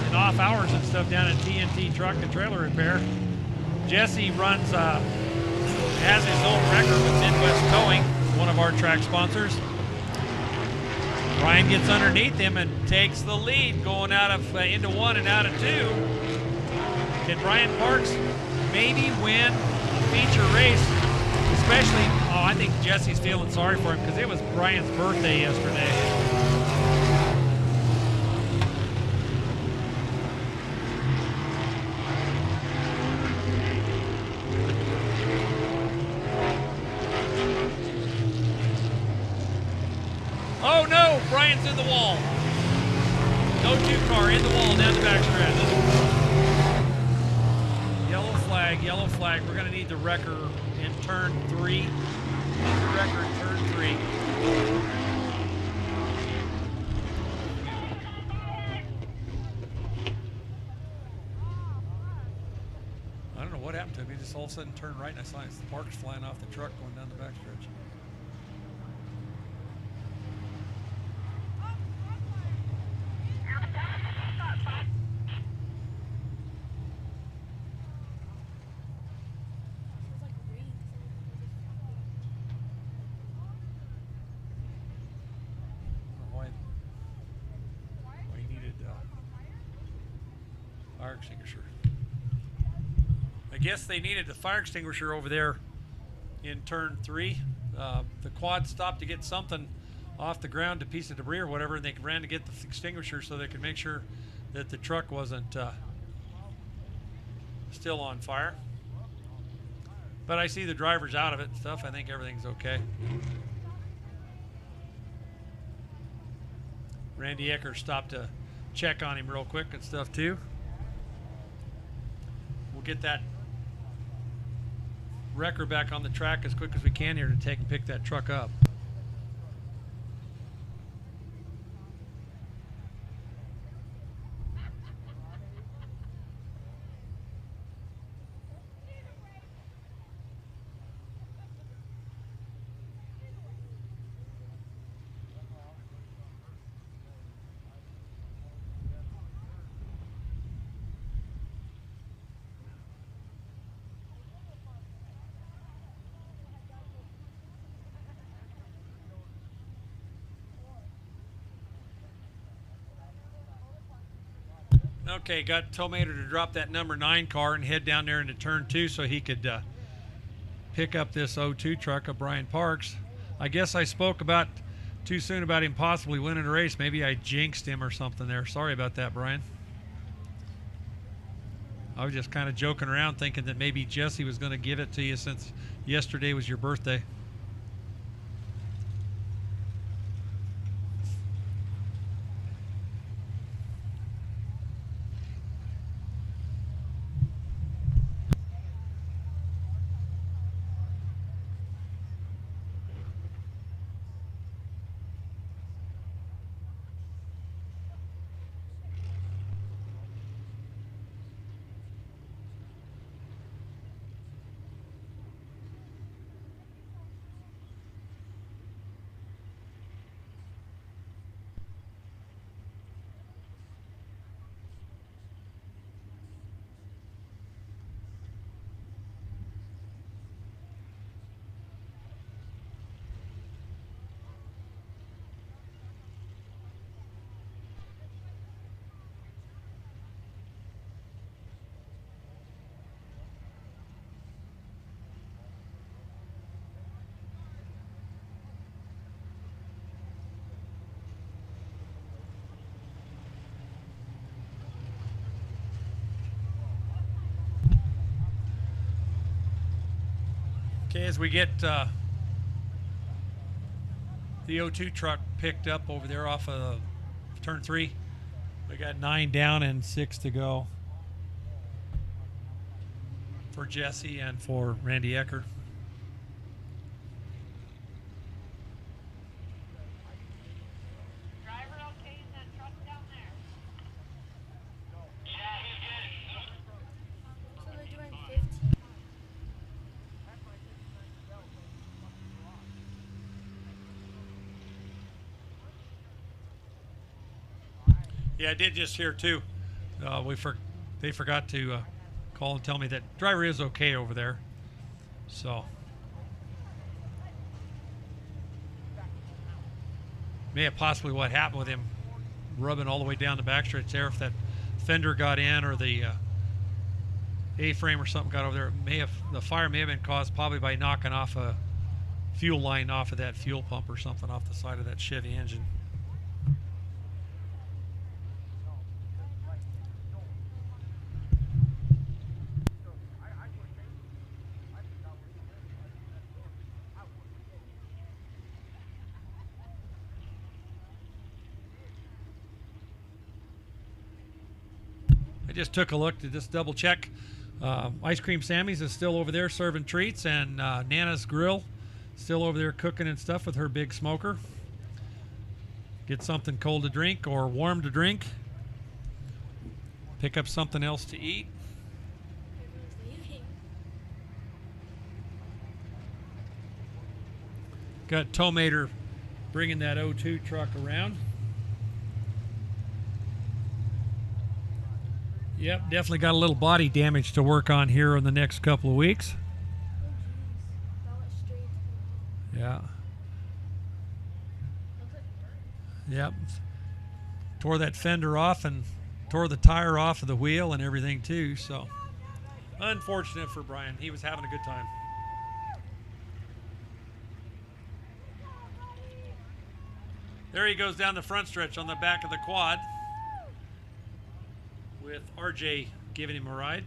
in off hours and stuff down at TNT Truck and Trailer Repair. Jesse runs, has his own record with Midwest Towing, one of our track sponsors. Brian gets underneath him and takes the lead, going out of into 1 and out of 2. Can Brian Parks maybe win a feature race? Especially, I think Jesse's feeling sorry for him because it was Brian's birthday yesterday. Oh no, Brian's in the wall. No 2-car in the wall down the backstretch. Yellow flag. We're gonna need the wrecker in turn 3. Wrecker in turn 3. I don't know what happened to him. He just all of a sudden turned right and I saw his sparks flying off the truck going down the backstretch. Fire extinguisher. I guess they needed the fire extinguisher over there in turn 3. The quad stopped to get something off the ground, a piece of debris or whatever, and they ran to get the extinguisher so they could make sure that the truck wasn't still on fire. But I see the driver's out of it and stuff. I think everything's okay. Randy Ecker stopped to check on him real quick and stuff too. We'll get that wrecker back on the track as quick as we can here to take and pick that truck up. Okay, got Tomater to drop that number 9 car and head down there into turn 2 so he could pick up this 02 truck of Brian Parks. I guess I spoke about too soon about him possibly winning a race. Maybe I jinxed him or something there. Sorry about that, Brian. I was just kind of joking around thinking that maybe Jesse was going to give it to you since yesterday was your birthday. Okay, as we get the O2 truck picked up over there off of turn 3. We got 9 down and 6 to go for Jesse and for Randy Ecker. Driver okay in that truck down there? So they're doing 15. Yeah, I did just hear too. They forgot to call and tell me that driver is okay over there. So may have possibly what happened with him rubbing all the way down the backstretch there. If that fender got in or the A-frame or something got over there, the fire may have been caused probably by knocking off a fuel line off of that fuel pump or something off the side of that Chevy engine. I just took a look to just double check. Ice Cream Sammy's is still over there serving treats, and Nana's Grill still over there cooking and stuff with her big smoker. Get something cold to drink or warm to drink. Pick up something else to eat. Everyone's leaving. Got Tomater bringing that O2 truck around. Yep, definitely got a little body damage to work on here in the next couple of weeks. That went straight. Yeah. Looks like it burned. Yep. Tore that fender off and tore the tire off of the wheel and everything too, so unfortunate for Brian. He was having a good time. There he goes down the front stretch on the back of the quad with RJ giving him a ride.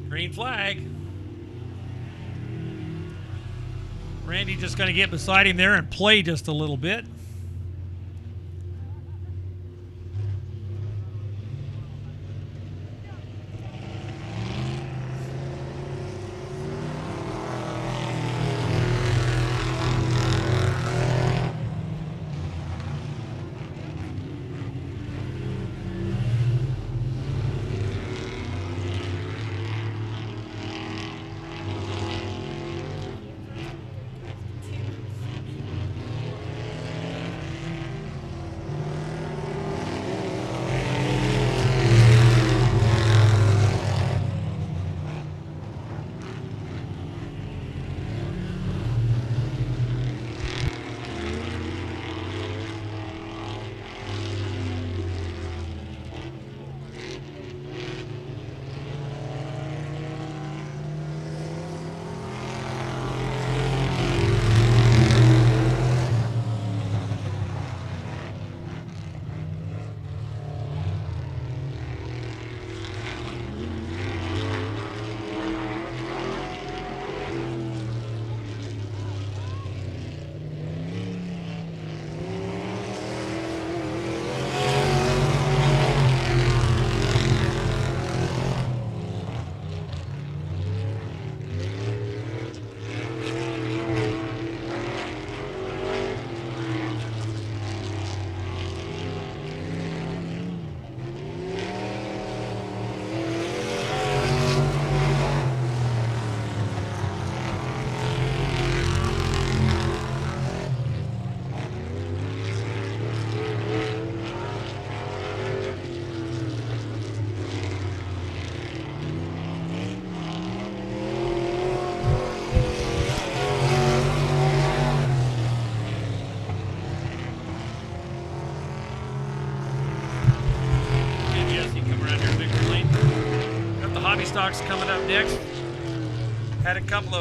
Green flag. Randy just going to get beside him there and play just a little bit. Hobby Stocks coming up next. Had a couple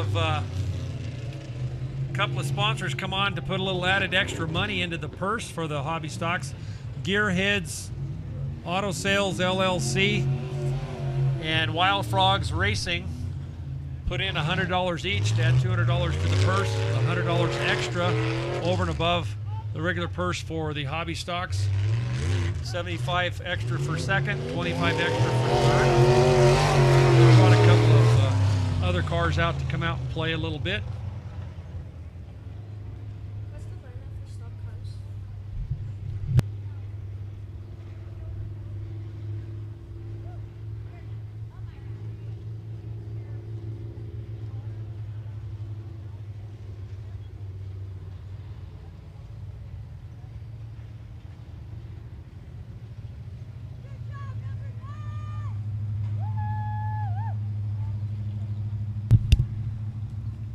of sponsors come on to put a little added extra money into the purse for the Hobby Stocks. Gearheads Auto Sales LLC and Wild Frogs Racing put in $100 each to add $200 to the purse, $100 extra over and above the regular purse for the Hobby Stocks. 75 extra for second, 25 extra for third. We brought a couple of other cars out to come out and play a little bit. What's the lineup for stock cars?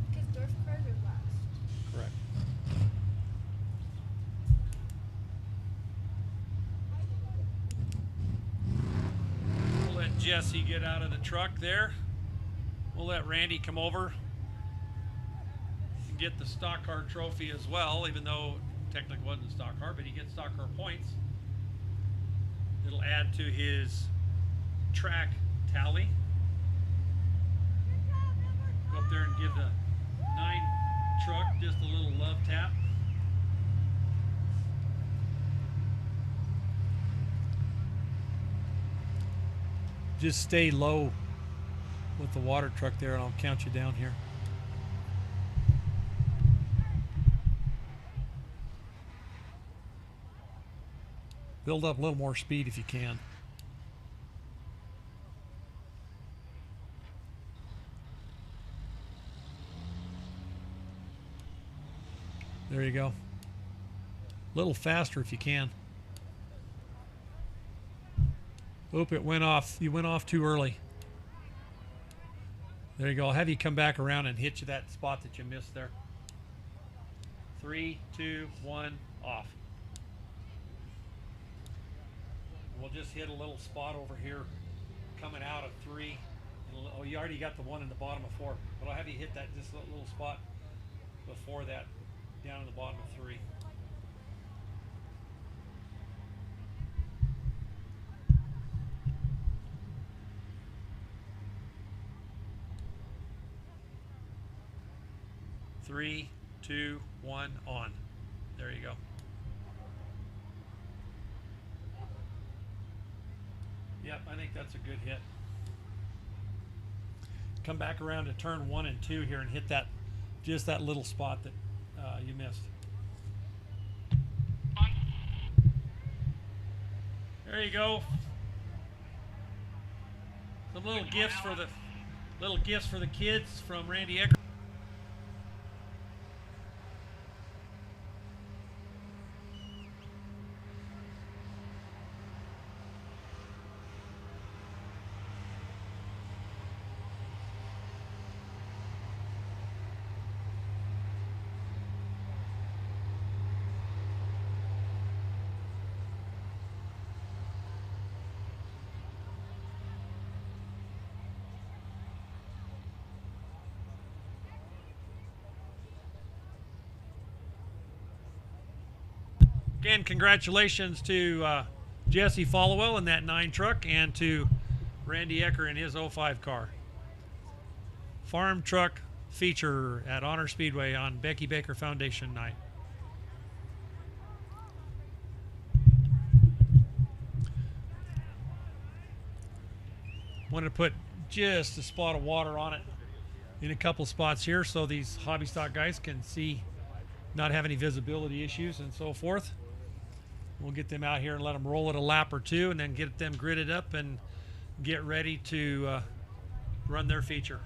Because dwarf cars are last. Correct. We'll let Jesse get out of the truck there. We'll let Randy come over and get the stock car trophy as well, even though technically wasn't a stock car, but he gets stock car points. It'll add to his track tally. Go up there and give the 9 truck just a little love tap. Just stay low with the water truck there and I'll count you down here. Build up a little more speed if you can. There you go. A little faster if you can. Oop, it went off. You went off too early. There you go. I'll have you come back around and hit you that spot that you missed there. 3, 2, 1, off. We'll just hit a little spot over here coming out of 3. Oh, you already got the one in the bottom of 4. But I'll have you hit that just little spot before that down in the bottom of 3. Three, 2, 1, on. There you go. Yep, I think that's a good hit. Come back around to turn 1 and 2 here and hit that, just that little spot that you missed. There you go. Some little gifts for the kids from Randy Ecker. Again, congratulations to Jesse Followell in that 9 truck and to Randy Ecker in his 05 car. Farm truck feature at Honor Speedway on Becky Baker Foundation night. Wanted to put just a spot of water on it in a couple spots here so these hobby stock guys can see, not have any visibility issues and so forth. We'll get them out here and let them roll it a lap or 2 and then get them gridded up and get ready to run their feature.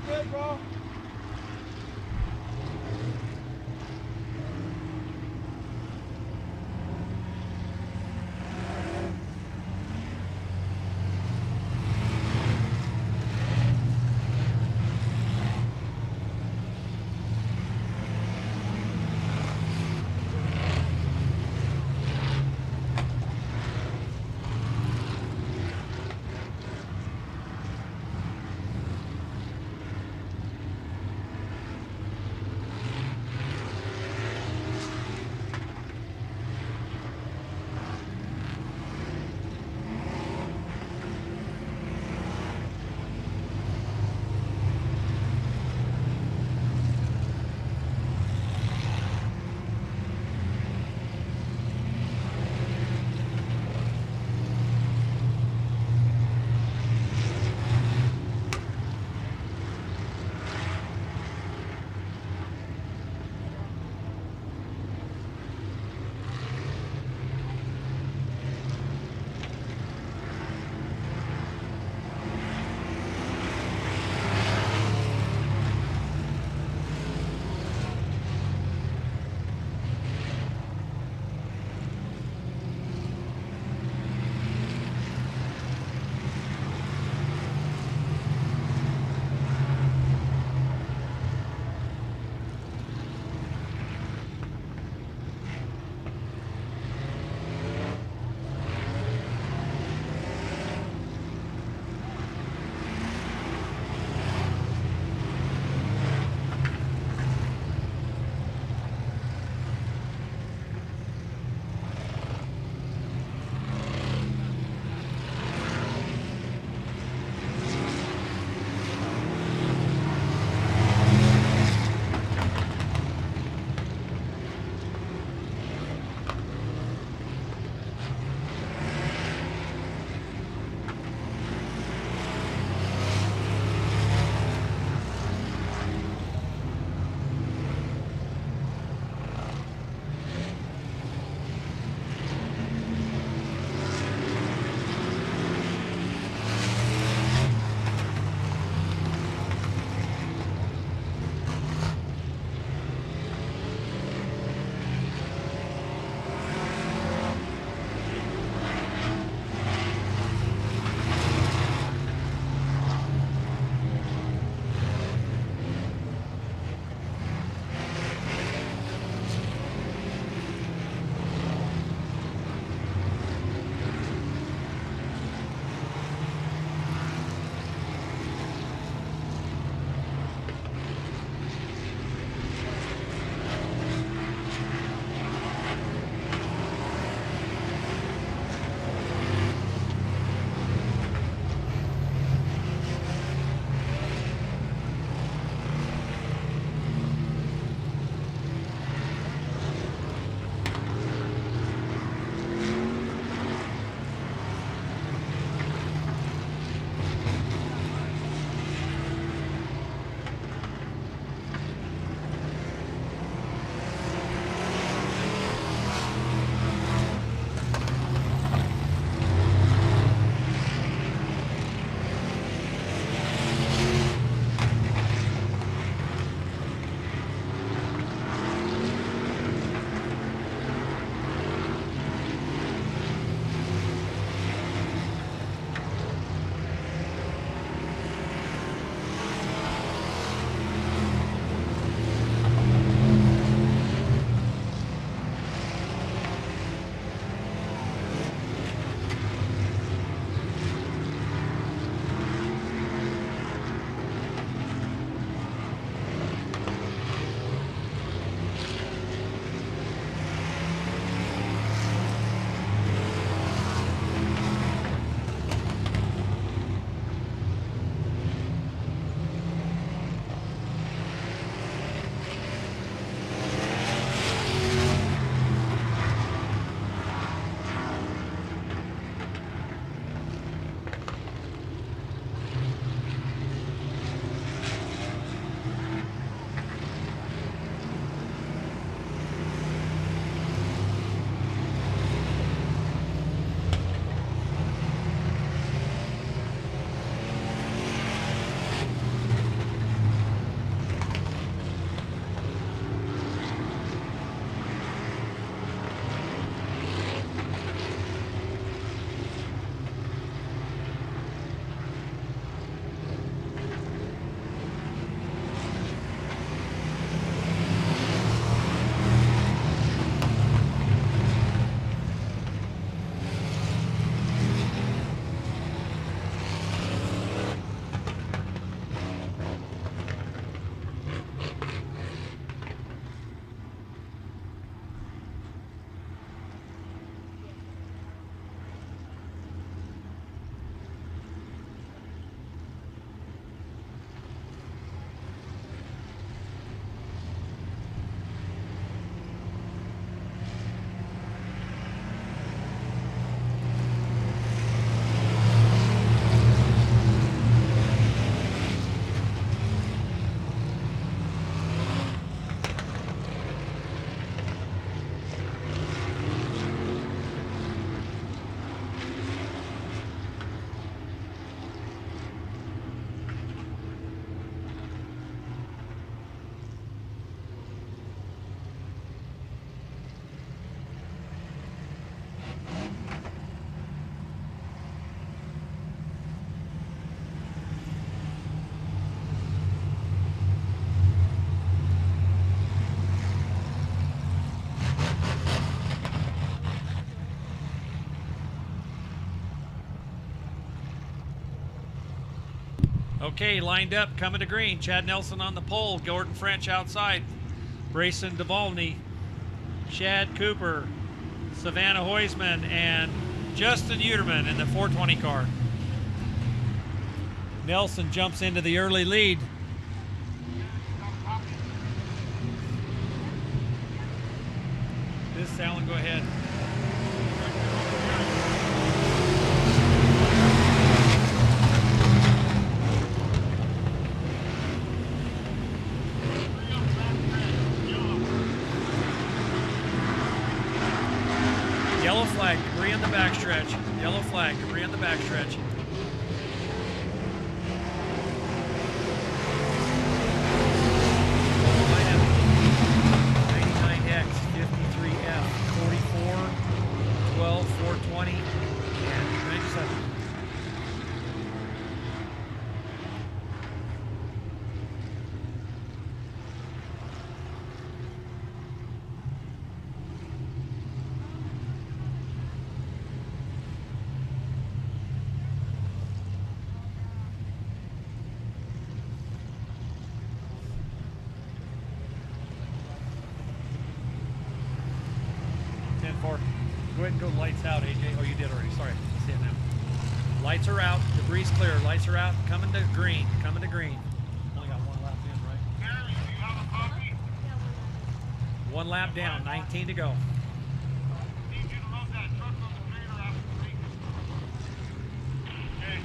good, bro. Okay, lined up, coming to green. Chad Nelson on the pole. Gordon French outside. Brayson Duvalny, Chad Cooper, Savannah Heusman, and Justin Uterman in the 420 car. Nelson jumps into the early lead. This Alan, go ahead. Yellow flag, debris on the backstretch. Yellow flag, debris on the backstretch. Line up 99X, 53F, 44, 12, 420, and 97. Go ahead and go lights out, AJ. Oh, you did already. Sorry. I see it now. Lights are out. Debris clear. Lights are out. Coming to green. Coming to green. Only got one lap in, right? Gary, do you have a copy? One lap down. 19 to go. Need you to load that truck on the trailer after 3. Okay.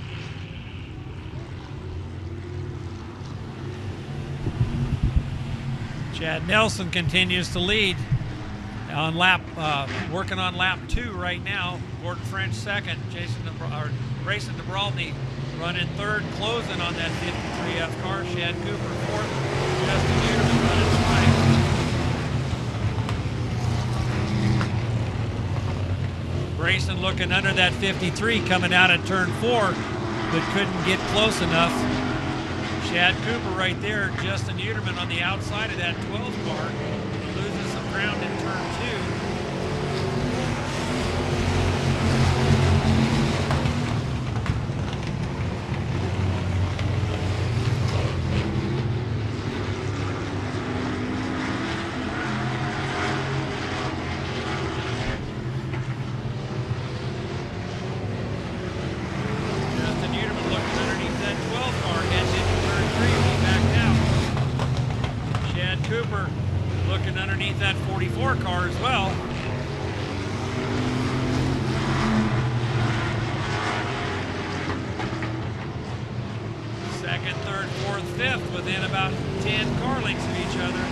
Chad Nelson continues to lead on working on lap 2 right now. Gordon French second. Brayson Duvalny running third, closing on that 53F car. Chad Cooper fourth. Justin Uterman running 5. Brayson looking under that 53 coming out at turn 4, but couldn't get close enough. Chad Cooper right there. Justin Uterman on the outside of that 12 car. Loses some ground in turn 2. Justin Uterman looking underneath that 12 car, heading into turn 3, he backed out. Chad Cooper looking underneath that 44 car as well. Second, third, fourth, fifth within about 10 car lengths of each other.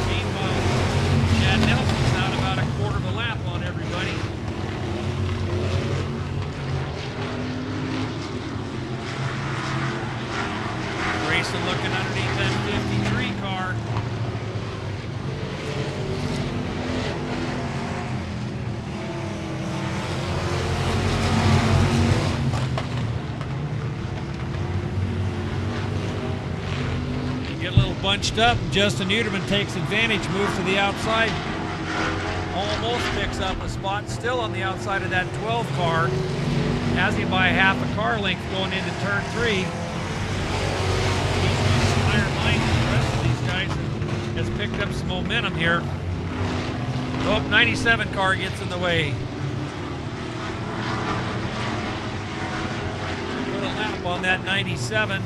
Meanwhile, Chad Nelson's out about a quarter of a lap on everybody. Grayson looking underneath that 53 car. Bunched up. Justin Uterman takes advantage, moves to the outside, almost picks up a spot, still on the outside of that 12 car, has him by half a car length going into turn 3. He's higher line than the rest of these guys and has picked up some momentum here. Oh, 97 car gets in the way. Put a lap on that 97.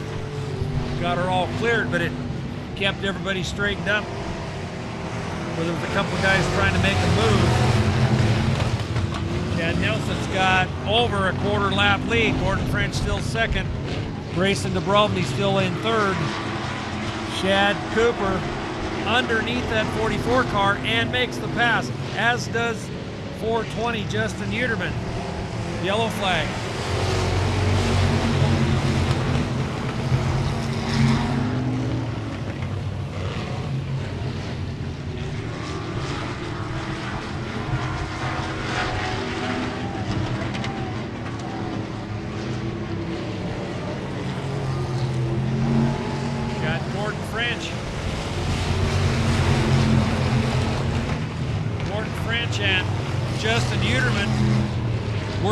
Got her all cleared, but it kept everybody straightened up. Well, there was a couple guys trying to make a move. Chad Nelson's got over a quarter lap lead. Gordon French still second. Brayson Duvalny still in third. Chad Cooper underneath that 44 car and makes the pass, as does 420 Justin Uterman. Yellow flag.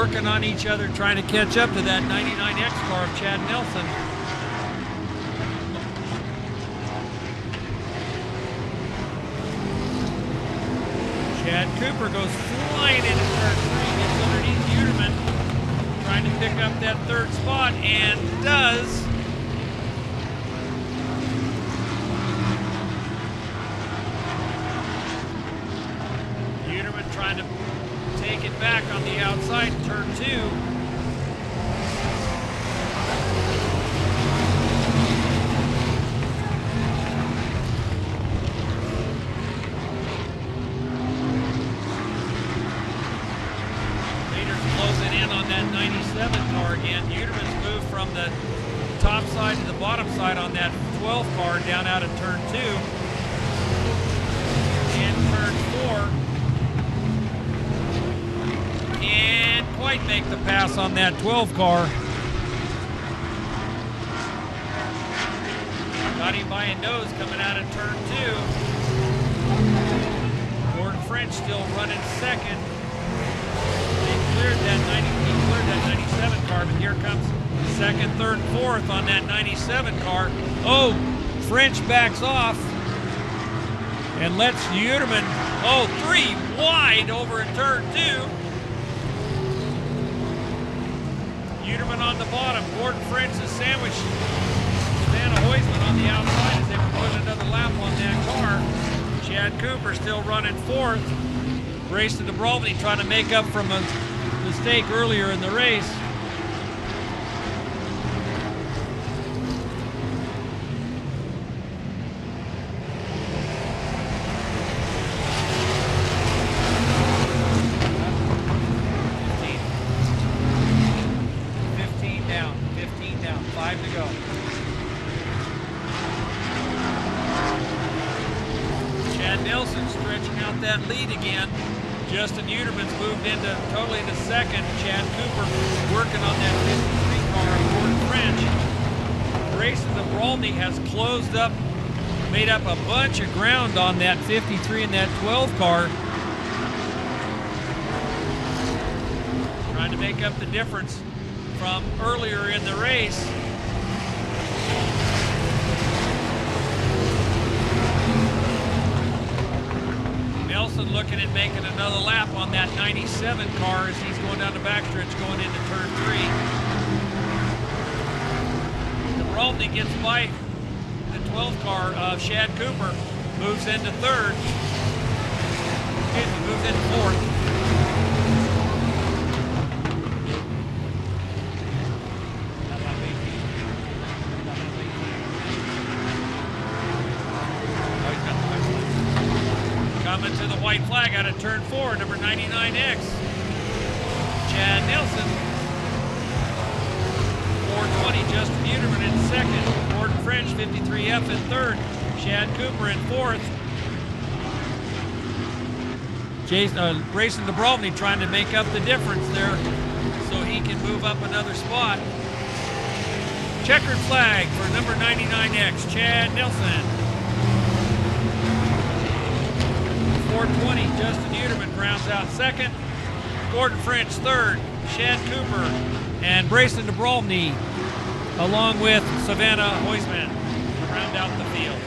working on each other, trying to catch up to that 99X car of Chad Nelson. Chad Cooper goes flying into turn 3, gets underneath Uterman, trying to pick up that third spot, and does. Uterman trying to take it back on the outside, turn 2. Closing in on that 97 car again. Uterman's moved from the top side to the bottom side on that 12 car down out of turn 2. And turn 4. Can't quite make the pass on that 12 car. Got him by a nose coming out of turn 2. Gordon French still running second. He cleared that 97 car, but here comes second, third, fourth on that 97 car. Oh, French backs off and lets Uterman, 3 wide over in turn 2. Uterman on the bottom. Gordon French is sandwiched. Savannah Heusman on the outside as they were putting another lap on that car. Chad Cooper still running fourth. Grayson DeBrolny trying to make up from a mistake earlier in the race. Fifteen down, 5 to go. Chad Nelson stretching out that lead again. Justin Uterman's moved totally into second. Chad Cooper working on that 53 car of Gordon French. Grayson DeBrolny has closed up, made up a bunch of ground on that 53 and that 12 car. Trying to make up the difference from earlier in the race. Nelson looking at making another lap on that 97 car as he's going down the backstretch going into turn 3. DeBrolny gets by the 12 car of Chad Cooper, moves into third. Moves into fourth. Coming to the white flag out of turn 4, number 99X. Chad Nelson. 420, Justin Uterman in second. Gordon French, 53F in third. Chad Cooper in fourth. Grayson DeBrolny trying to make up the difference there so he can move up another spot. Checkered flag for number 99X, Chad Nelson. 420, Justin Uterman rounds out second. Gordon French third. Chad Cooper and Grayson DeBrolny along with Savannah Heusman to round out the field.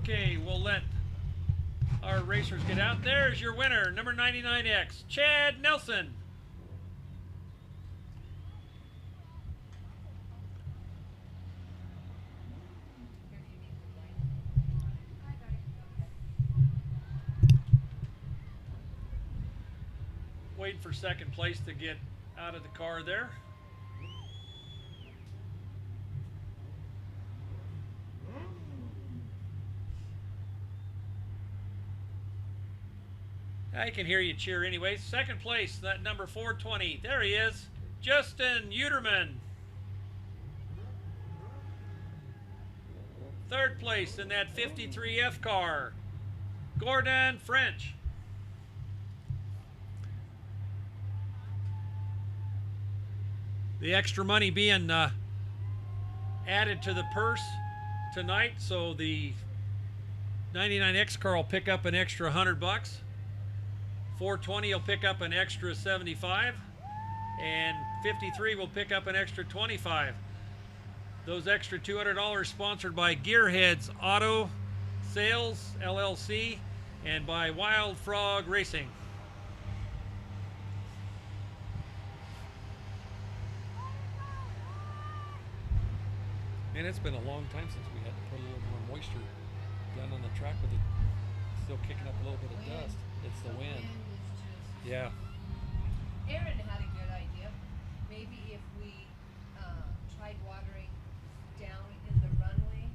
Okay, we'll let our racers get out. There's your winner, number 99X, Chad Nelson. Waiting for second place to get out of the car there. I can hear you cheer anyways. Second place, that number 420. There he is, Justin Uterman. Third place in that 53F car, Gordon French. The extra money being added to the purse tonight, so the 99X car will pick up an extra 100 bucks. 420 will pick up an extra 75, and 53 will pick up an extra 25. Those extra $200 sponsored by Gearheads Auto Sales LLC and by Wild Frog Racing. Man, it's been a long time since we had to put a little more moisture down on the track with it still kicking up a little bit of dust. It's the wind. Yeah. Aaron had a good idea. Maybe if we tried watering down in the runway.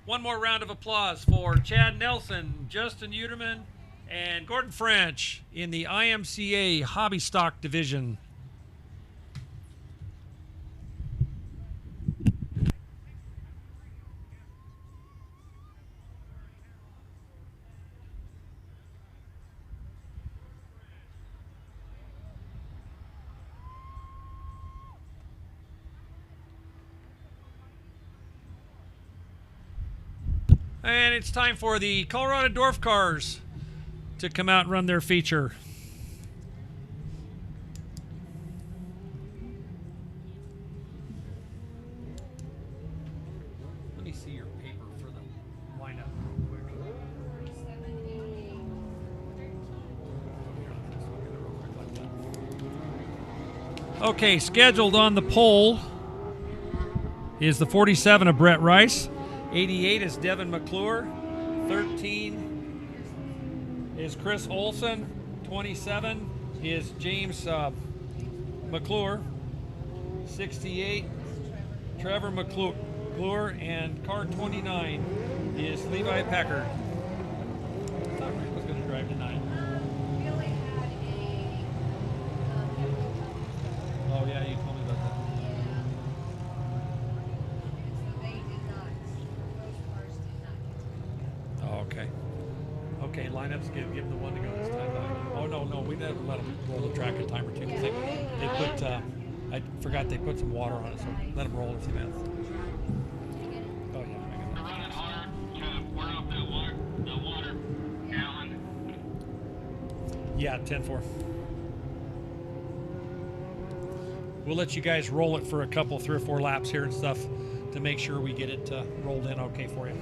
One more round of applause for Chad Nelson, Justin Uterman, and Gordon French in the IMCA Hobby Stock Division. And it's time for the Colorado Dwarf cars to come out and run their feature. Let me see your paper for the lineup real quick. Okay, scheduled on the pole is the 47 of Brett Rice. 88 is Devin McClure. 13 is Chris Olson. 27 is James McClure. 68, Trevor McClure. And car 29 is Levi Packard. I thought Rick was going to drive tonight. Billy had a Oh, yeah, you told me about that. Oh, okay. Okay, lineups, give them the one to go this time. Oh, no, we never let them roll the track a time or two. They put, I forgot they put some water on it, so let them roll in a few minutes. Oh, yeah, I got that. Running hard, trying to burn off that water gallon. Yeah, 10-4. We'll let you guys roll it for a couple, 3 or 4 laps here and stuff to make sure we get it rolled in okay for you.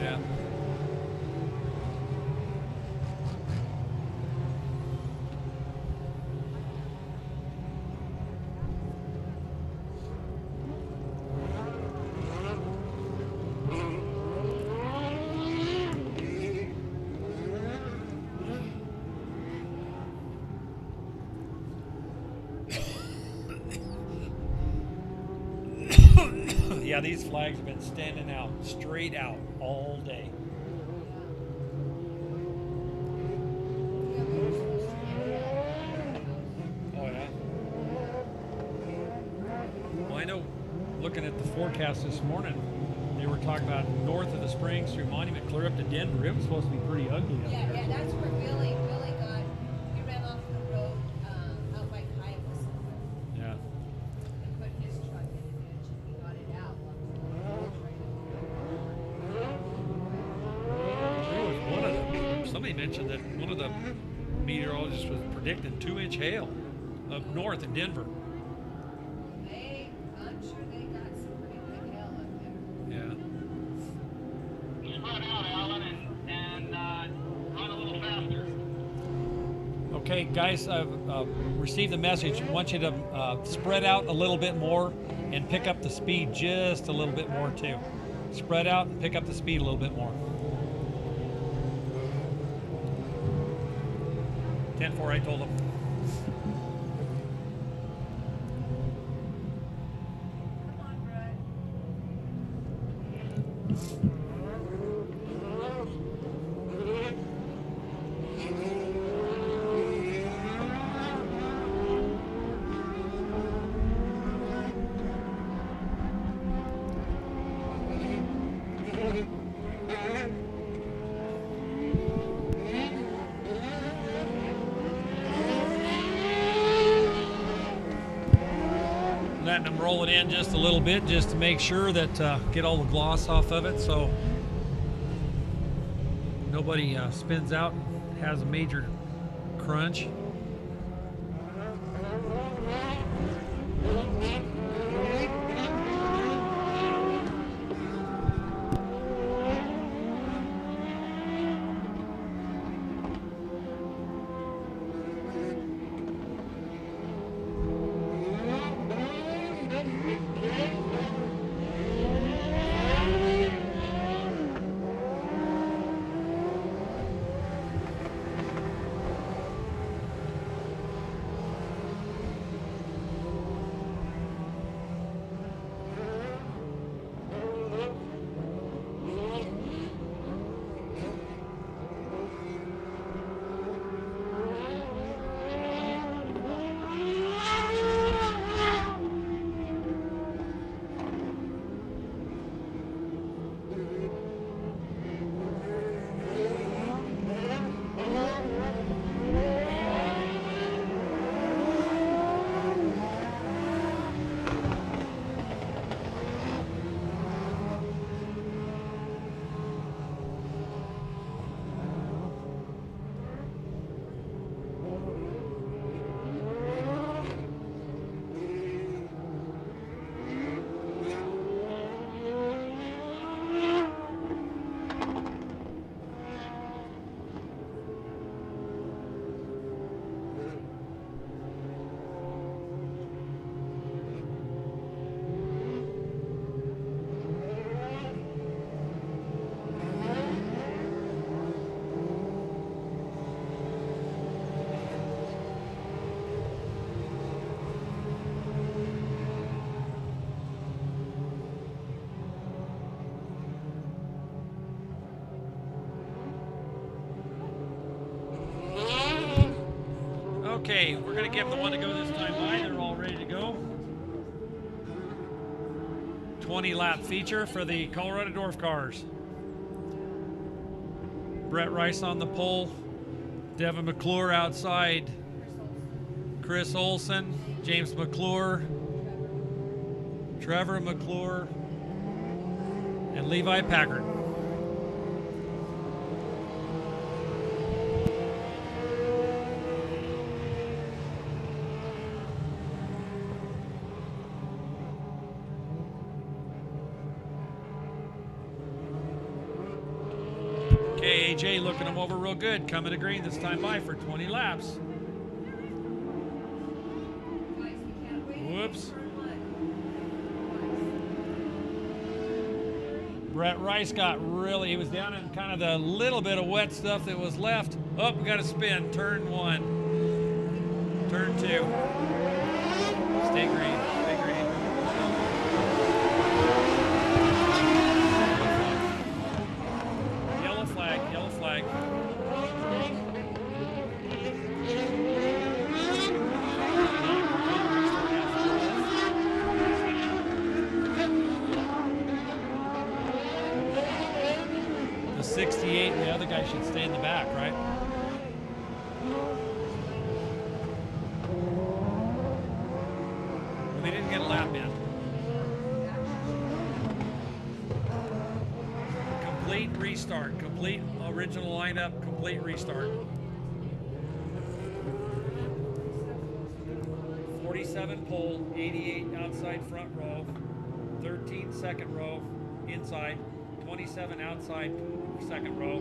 Yeah. Yeah, these flags have been standing out, straight out, all day. Oh, yeah. Well, I know, looking at the forecast this morning, They were talking about north of the Springs through Monument, clear up to Denver. It was supposed to be pretty ugly up Yeah, there. yeah, that's where Billy got, he ran off the road, out by Kiowa somewhere. Yeah. And put his truck in the ditch and he got it out. There was one of them. Somebody mentioned that one of the meteorologists was predicting 2-inch hail up north in Denver. I'm sure they got some pretty good hail up there. Yeah. Spread out, Alan, and run a little faster. Okay, guys, I've received the message. I want you to spread out a little bit more and pick up the speed just a little bit more too. Spread out and pick up the speed a little bit more. 10-4, I told them. Come on, Brett. Letting them roll it in just a little bit just to make sure that get all the gloss off of it so nobody spins out and has a major crunch. Okay, we're going to give the one to go this time by. They're all ready to go. 20-lap feature for the Colorado Dwarf cars. Brett Rice on the pole. Devin McClure outside. Chris Olson. James McClure. Trevor McClure. And Levi Packard. Okay, AJ looking them over real good. Coming to green this time by for 20 laps. Whoops. Brett Rice got really, he was down in kind of the little bit of wet stuff that was left. Oh, we got to spin. Turn 1. Turn 2. Stay green. Stay green. Yellow flag. Yellow flag. 68, and the other guy should stay in the back, right? Well, they didn't get a lap in. Complete restart. Complete original lineup. Complete restart. 47 pole, 88 outside front row, 13 second row inside, 27 outside second row,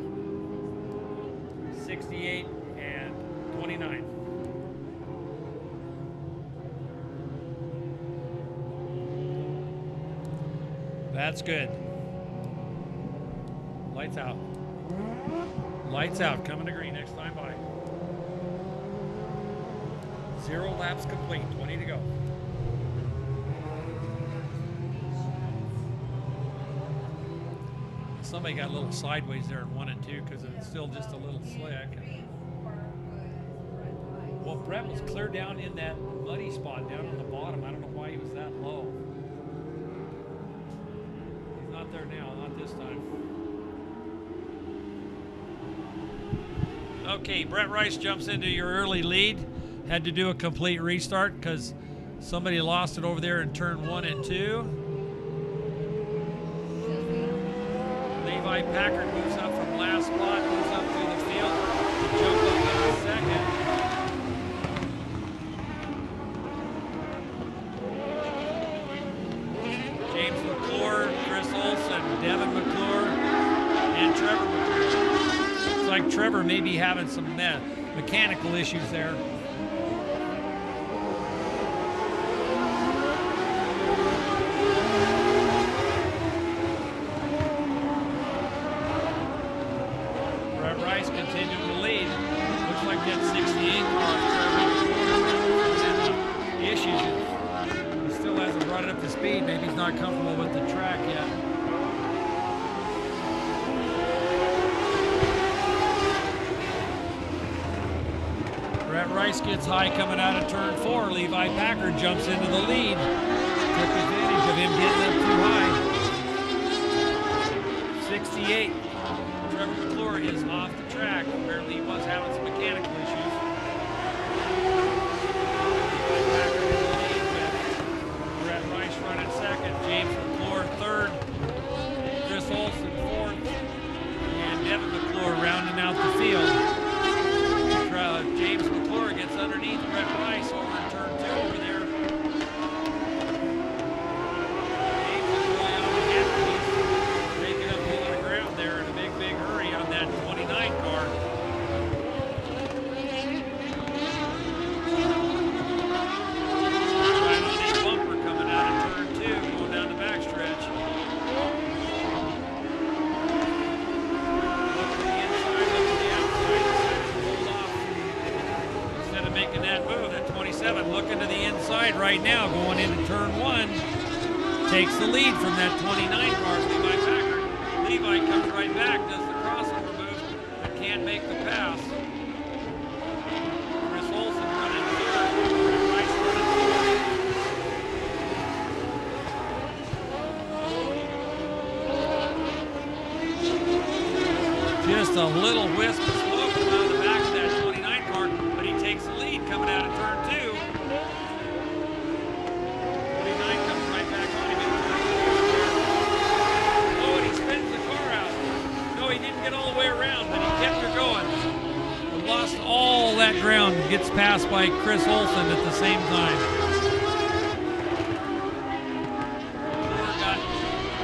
68 and 29. That's good. Lights out. Lights out. Coming to green next time by. 0 laps complete. 20 to go. Somebody got a little sideways there in 1 and 2 because it's still just a little slick. Well, Brett was clear down in that muddy spot down on the bottom. I don't know why he was that low. He's not there now, not this time. Okay, Brett Rice jumps into your early lead. Had to do a complete restart because somebody lost it over there in turn 1 and 2. Levi Packard moves up from last spot, moves up through the field to jump up into second. James McClure, Chris Olson, Devin McClure, and Trevor McClure. Looks like Trevor may be having some mechanical issues there. Not comfortable with the track yet. Brett Rice gets high coming out of turn 4. Levi Packard jumps into the lead. Took advantage of him getting up too high. 68. Trevor McClure is off the track. Apparently he was having some mechanical issues. James McClure third, Chris Olson fourth, and Devin McClure rounding out the field. James McClure gets underneath Brett Rice over in turn 2 over there. James is really on the head. He's making up a lot of ground there in a big, big hurry on that 29 car. Looking to the inside right now, going into turn 1. Takes the lead from that 29 car, Levi Packard. Levi comes right back, does the crossover move, but can't make the pass. Chris Olson running third. Rice running fourth. Just a little wisp of smoke from out of the back of that 29 car, but he takes the lead coming out of turn 2. All that ground gets passed by Chris Olson at the same time. McClure got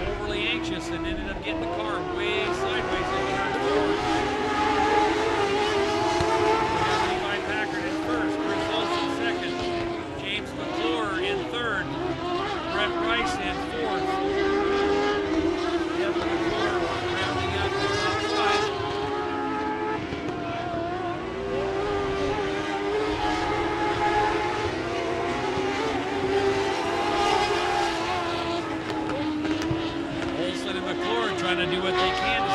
overly anxious and ended up getting the car way sideways in turn 4. Levi Packard in first, Chris Olson second, James McClure in third, Brett Rice in fourth. Devin McClure rounding out the top 5. Trying to do what they can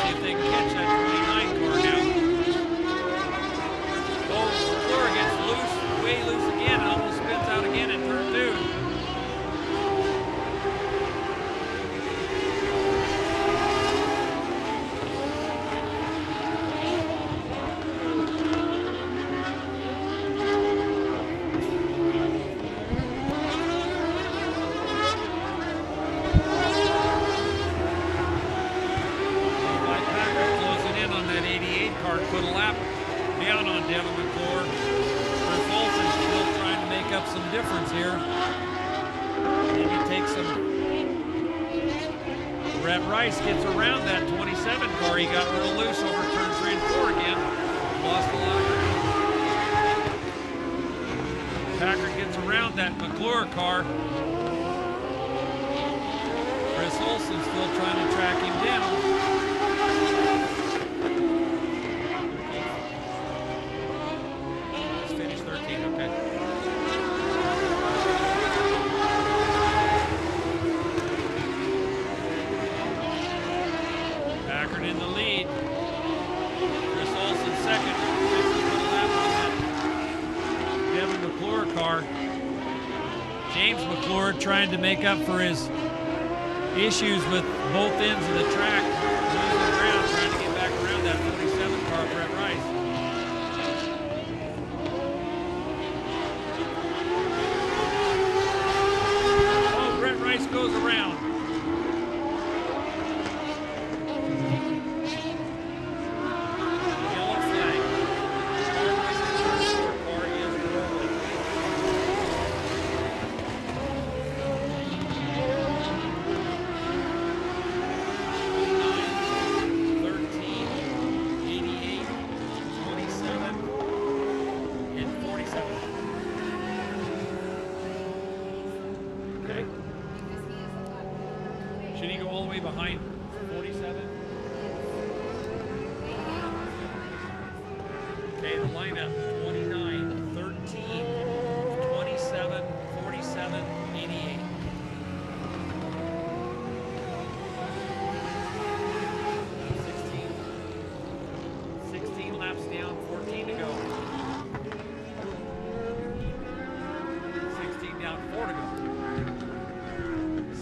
Then he takes some. Brett Rice gets around that 27 car. He got real loose over turn 3 and 4 again. Lost a lot of ground. Packard gets around that McClure car. Chris Olson still trying to track him down. Let's finish 13, okay. Packard in the lead. Chris Olson second. Devin McClure car. James McClure trying to make up for his issues with both ends of the track, losing ground, trying to get back around that 47 car, Brett Rice. Oh, Brett Rice goes around. Yellow flag. Car is rolling.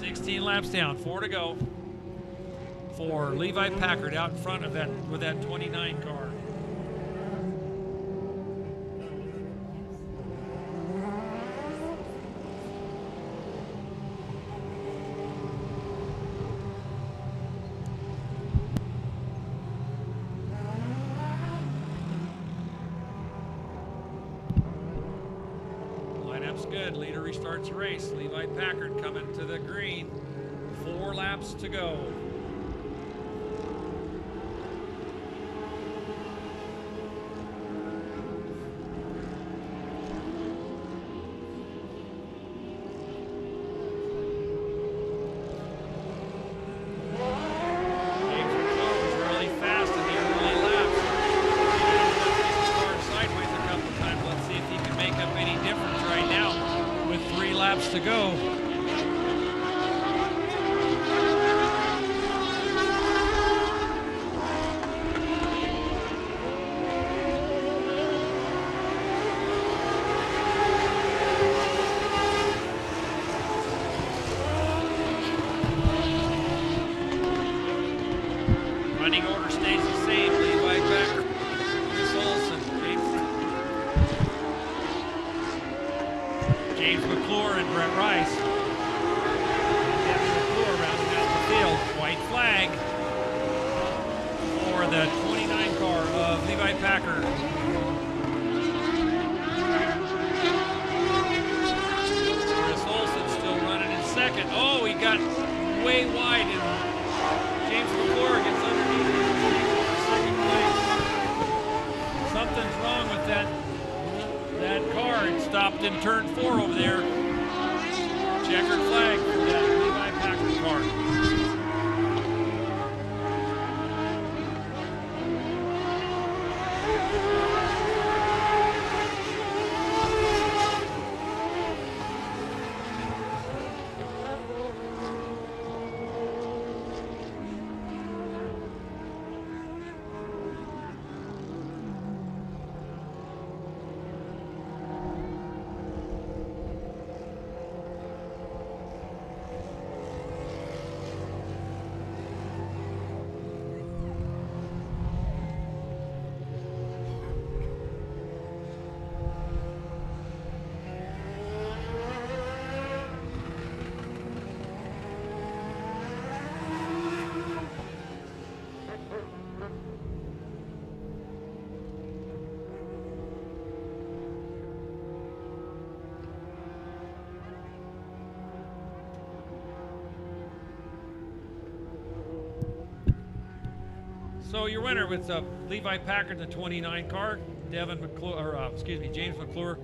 16 laps down, 4 to go for Levi Packard out in front of that with that 29 car. Lineup's good. Leader restarts the race. Levi Packard coming to the green. 4 laps to go. To go. Running order stays the same. Levi Packard, Chris Olson, James McClure and Brett Rice. Devin McClure rounding out the field. White flag for the 29 car of Levi Packard. Chris Olson still running in second. Oh, he got way wide and James McClure gets underneath him for second place. Something's wrong with that car. It stopped in turn 4 over there. Checkered flag for that Levi Packard car. So your winner with Levi Packard, the 29 car, James McClure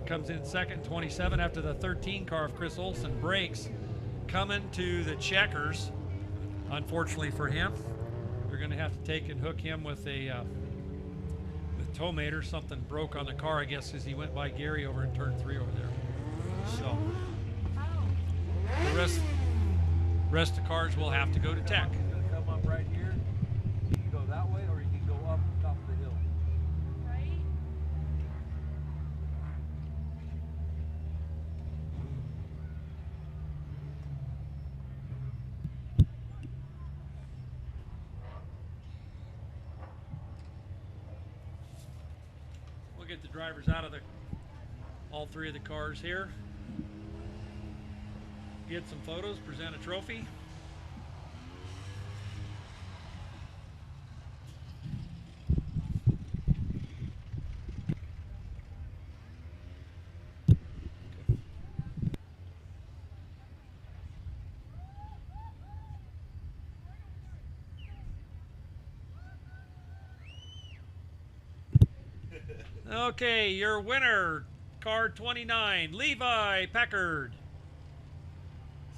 comes in second, 27 after the 13 car of Chris Olson breaks. Coming to the checkers, unfortunately for him, they're going to have to take and hook him with a tow mater. Something broke on the car, I guess, as he went by Gary over in turn 3 over there. So the rest of the cars will have to go to tech. It's going to come up right here. You can go that way, or you can go up top of the hill. Right? We'll get the drivers out of all 3 of the cars here. Get some photos, present a trophy. Okay, your winner, car 29, Levi Packard.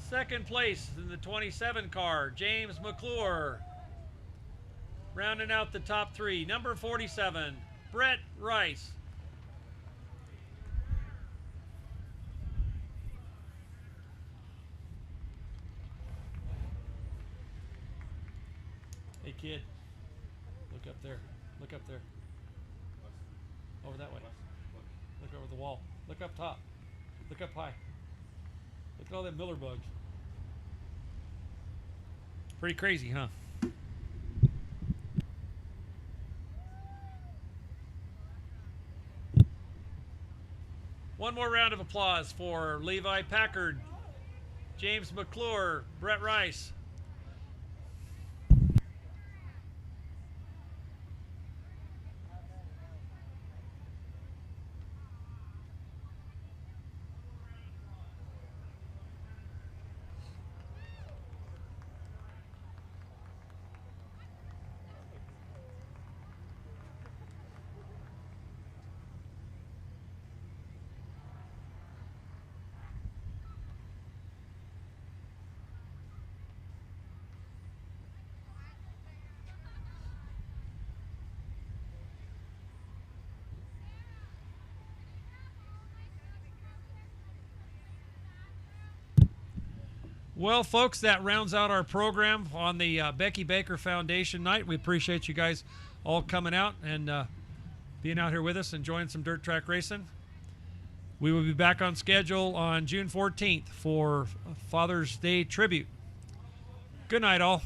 Second place in the 27 car, James McClure. Rounding out the top 3, number 47, Brett Rice. Hey kid, look up there, look up there. Over that way. Look over the wall. Look up top. Look up high. Look at all them Miller bugs. Pretty crazy, huh? One more round of applause for Levi Packard, James McClure, Brett Rice. Well, folks, that rounds out our program on the Becky Baker Foundation night. We appreciate you guys all coming out and being out here with us, enjoying some dirt track racing. We will be back on schedule on June 14th for Father's Day tribute. Good night, all.